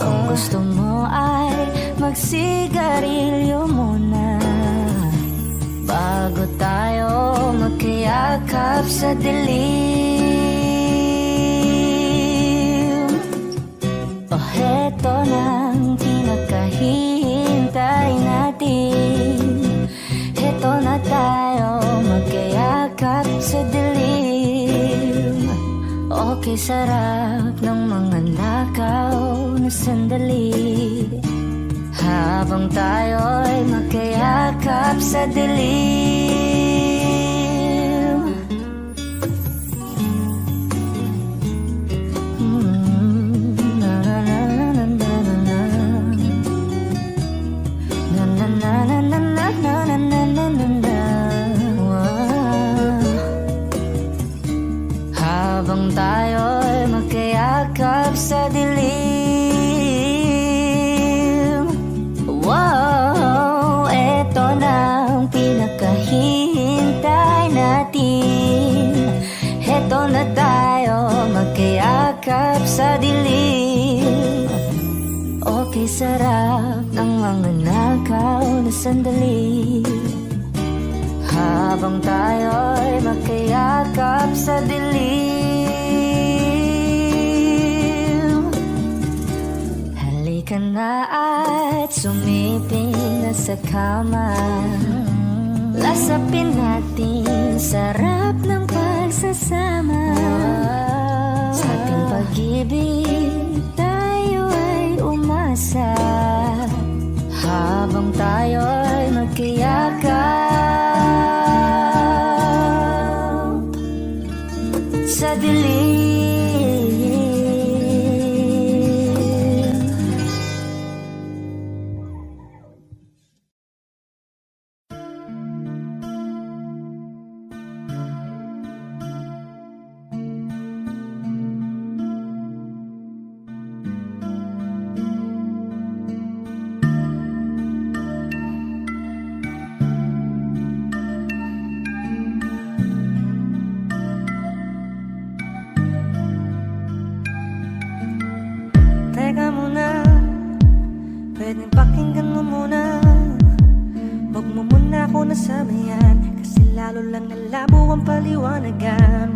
Kung gusto mo ay magsigarilyo muna bago tayo magkayakap sa dilim. O heto nang pinakahihintay natin. Heto na tayo magkayakap sa dilim. Okay, sarap ng mga nakaw na sandali habang tayo'y magkayakap sa dilim. Na na na na na na na. Na na na na na na na na na na na. Wow. Habang tayo'y magkayakap sa dilim. Wow, eto na ang pinakahihintay natin. Eto na tayo magkayakap sa dilim. Okay, sarap ng mga nakaw na sandali habang tayo'y magkayakap sa dilim. Halika na at sumiping na sa kama. Lasapin natin sarap ng pagsasama. Sa ating pag-ibig tayo ay umasa habang tayo'y magkayakap sa dilim. nasama yan, kasi lalo lang nalabo ang paliwanagan.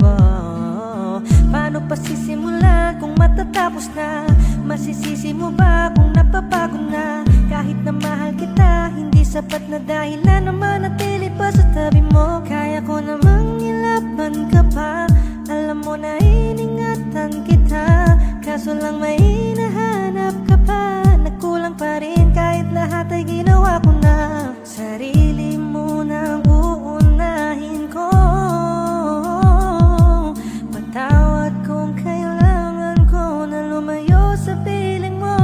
Paano pa sisimulan kung matatapos na? Masisisi mo ba kung napapagod na? Kahit na mahal kita, hindi sapat na dahilan na manatili pa sa tabi mo. Kaya ko namang ilaban ka pa, alam mo na iningatan kita, kaso lang may hinahanap ka pa. Nagkulang pa rin kahit lahat ay ginawa ko na. Sarili mo nang uunahin ko, patawad kung kailangan ko na lumayo sa piling mo.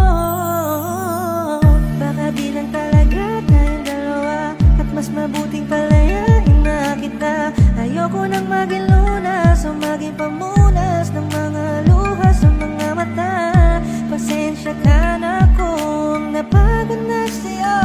Baka di lang talaga tayong dalawa, at mas mabuting palayain na kita. Ayoko nang maging lunas o maging pamunas ng mga luha sa mga mata. Pasensya ka na kung napagod na sa'yo.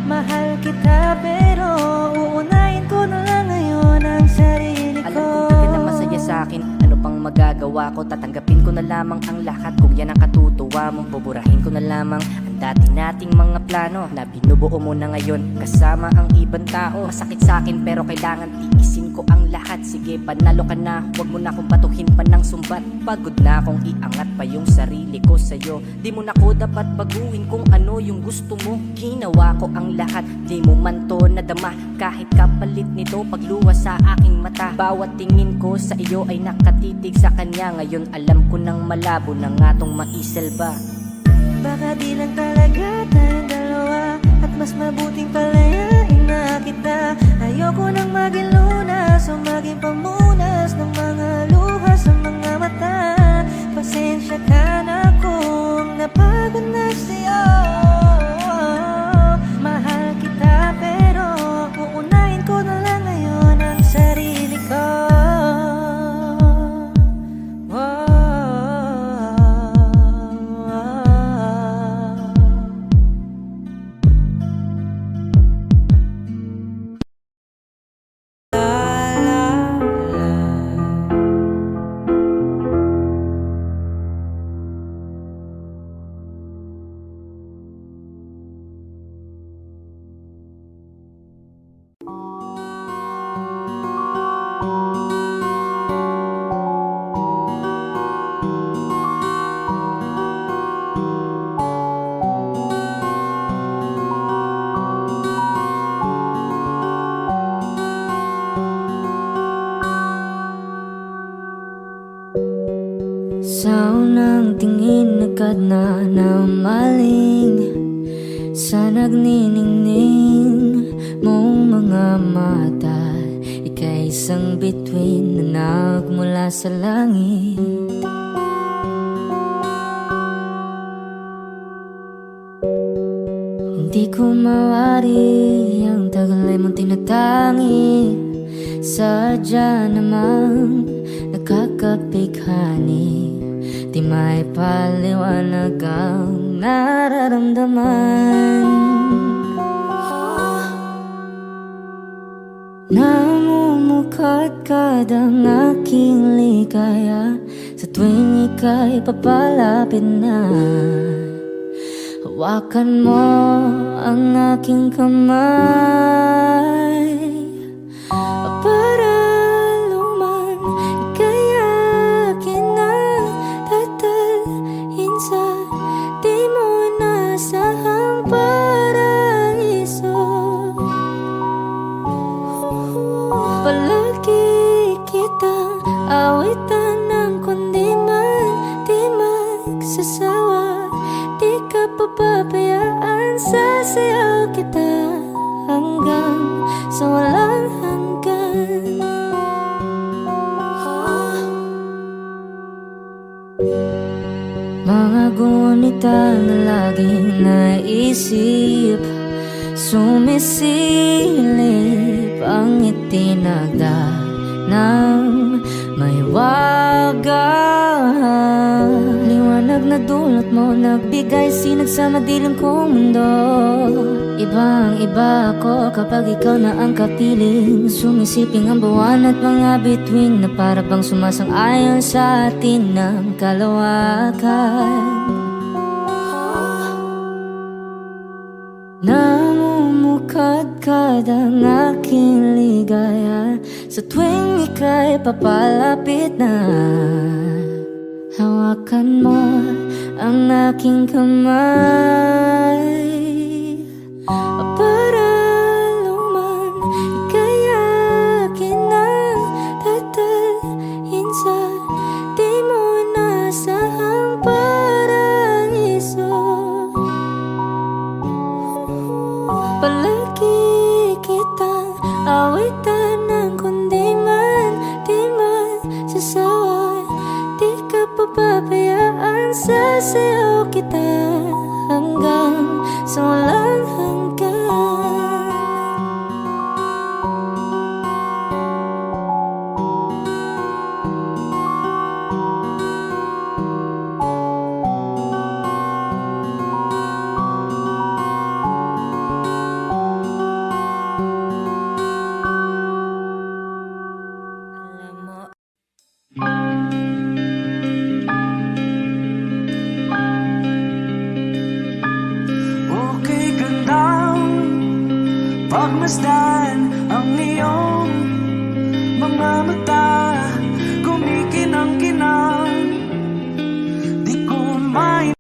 Mahal kita pero uunahin ko na lang ngayon ang sarili ko. Alam kong di ka na masaya sa'kin, ano pang magagawa ko? Tatanggapin ko na lamang ang lahat kung yan ang katutuwa mo. Buburahin ko na lamang ang dati nating mga plano na binubuo mo na ngayon kasama ang ibang tao. Masakit sa'kin pero kailangan tiisin ko ang lahat. Sige, panalo ka na, huwag mo na akong batuhin pa ng sumbat. Pagod na akong iangat pa yung sarili ko sa'yo. Di mo na ko dapat baguhin kung ano yung gusto mo. Ginawa ko ang lahat, di mo man to nadama. Kahit kapalit nito pagluwa sa aking mata. Bawat tingin ko sa iyo ay nakatitig sa kanya. Ngayon alam ko nang malabo na nga tong maiselba. Baka di lang talaga tayong dalawa, at mas mabuting palayain na kita. Ayoko nang maging lunas o maging pamunas ng mga luha sa mga mata. Pasensya ka na kung napagod na sa'yo. Mahal kita pero uunahin ko na lang ngayon ang sarili ko. Sa unang tingin agad na namaling sa nagniningning mong mga mata. Ika'y isang bituin na nagmula sa langit. Hindi ko mawari ang tagal ay mong tinatangi. Sadya namang nakakapighani, di may paliwanag ang nararamdaman. Namumukadkad ang aking ligaya sa tuwing ika'y papalapit na. Hawakan mo ang aking kamay para luman ika'y akin na tatalhin sa di mo nasahang paraiso. Palagi kitang awitan ng kundi man di magsasawa. Di ka papabayaan, sasayaw kita hanggang sa walang hanggan. Mga gunita na laging naisip, sumisilip ang itinagda ng may wagang liwanag na dulot mo, nagbigay sinag sa madilim kong mundo. Ibang iba ako kapag ikaw na ang kapiling, sumisiping ang buwan at mga bituin na para bang sumasang-ayon sa atin ng kalawakan. Namumukha kadkad ang aking ligaya sa tuwing ika'y papalapit na. Hawakan mo ang aking kamay para luman ika'y akin ang tatalhin sa di mo nasahang paraiso. Palagi kitang awitan ng kundi man di man sasawa. Di ka papabayaan, sasayaw kita hanggang sa walang hanggan. Alam mo, Okay gandang pagmasdan ang iyong mga mata, kumikinang-kinang, di ko may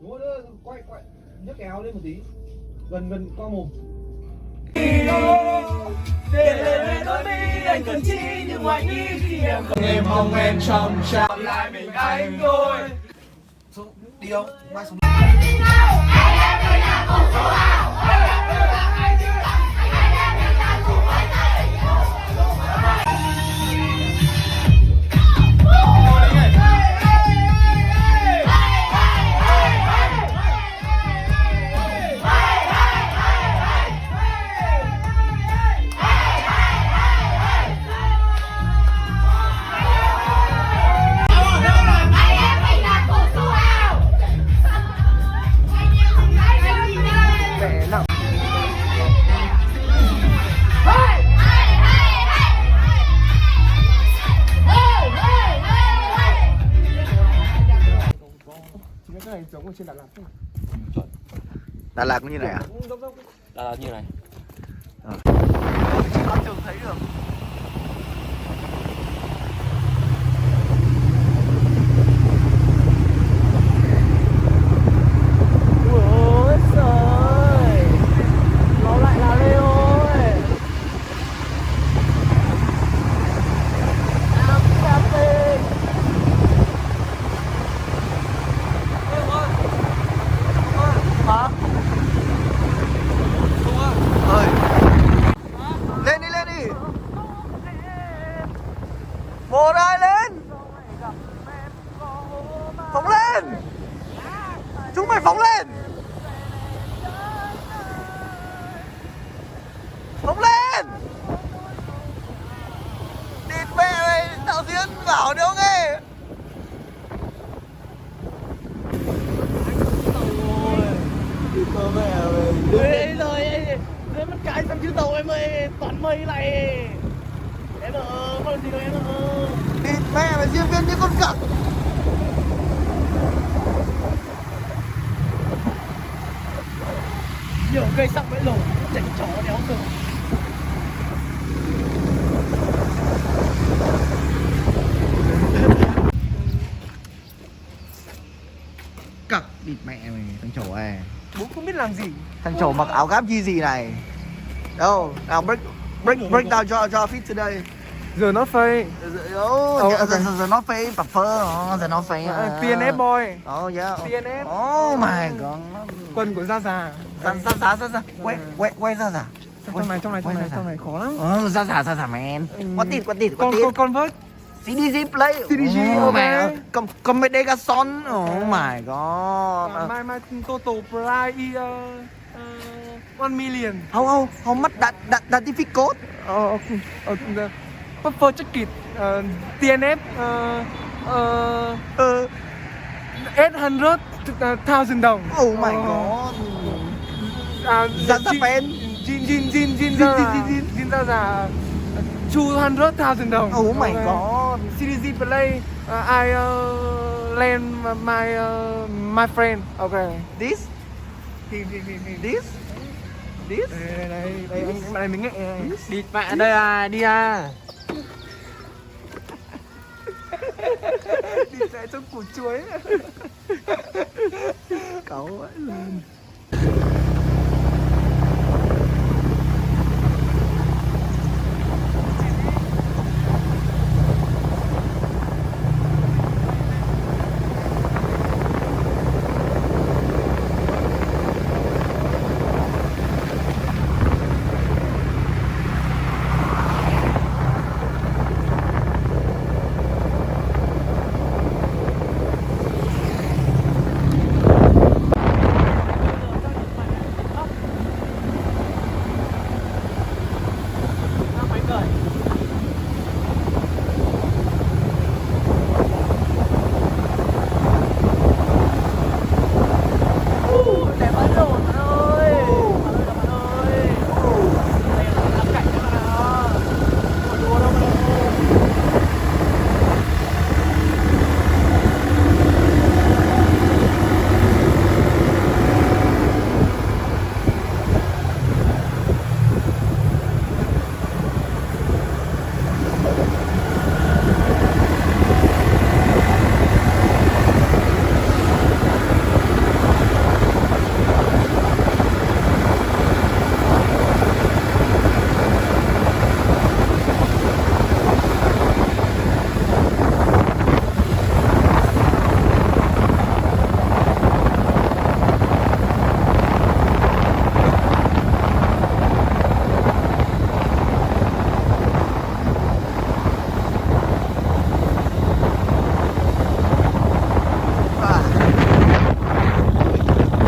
Đúng rồi, quay nhấc kéo lên một tí. Gần qua mồm. Anh cần chi nhưng ngoài nghĩ khi em không em mong em trong trao lại mình anh thôi. Đi đâu? Mai xuống. Cái này giống ở trên Đà Lạt không? Đà Lạt cũng như này à? Đà Lạt như này. Bác Trường thấy được. Ôi trời, nó lại là Leo ơi. Cà phê. Hả? Ơi. Lên đi. Một ai lên. Phóng lên. Chúng mày phóng lên. Phóng lên. Địt mẹ mày, đạo diễn bảo đâu nghe. Ê rồi, lên mất cái xong chứ tàu em ơi, toàn mây này. Em ơi, có làm gì đâu em ơi. Địt mẹ mày, diễn viên như con cặc. Nhiều cây sắp với lổ, chảnh chó đéo rồi. Cặc, địt mẹ mày, thằng chổ này. Bố không biết làm gì. Thằng chổ mặc áo gáp gì này. Đâu, nào break down cho fit today. Giờ nó phê. The North Face, prefer the North Face. TNF boy. Oh yeah. TNF. Oh my god. Quần của Gia Già. Ra. Quay ra ra. Trong này khó lắm. Ra man. What did? Convert. CDG play. CDG, oh my okay. god. Come Medega son. Oh my god. My total price is 1 million. How much that difficult? Purple jacket, TNF, 800,000 đồng. Oh my god. Pen. Jin Gia Già, 200,000 đồng. Oh my god. CDG play, I lend my friend. Okay. This? This? Đây anh bạn này mình nghệ. Đi bạn đây à, đi à. Đi chạy trong củ chuối. Cậu ấy.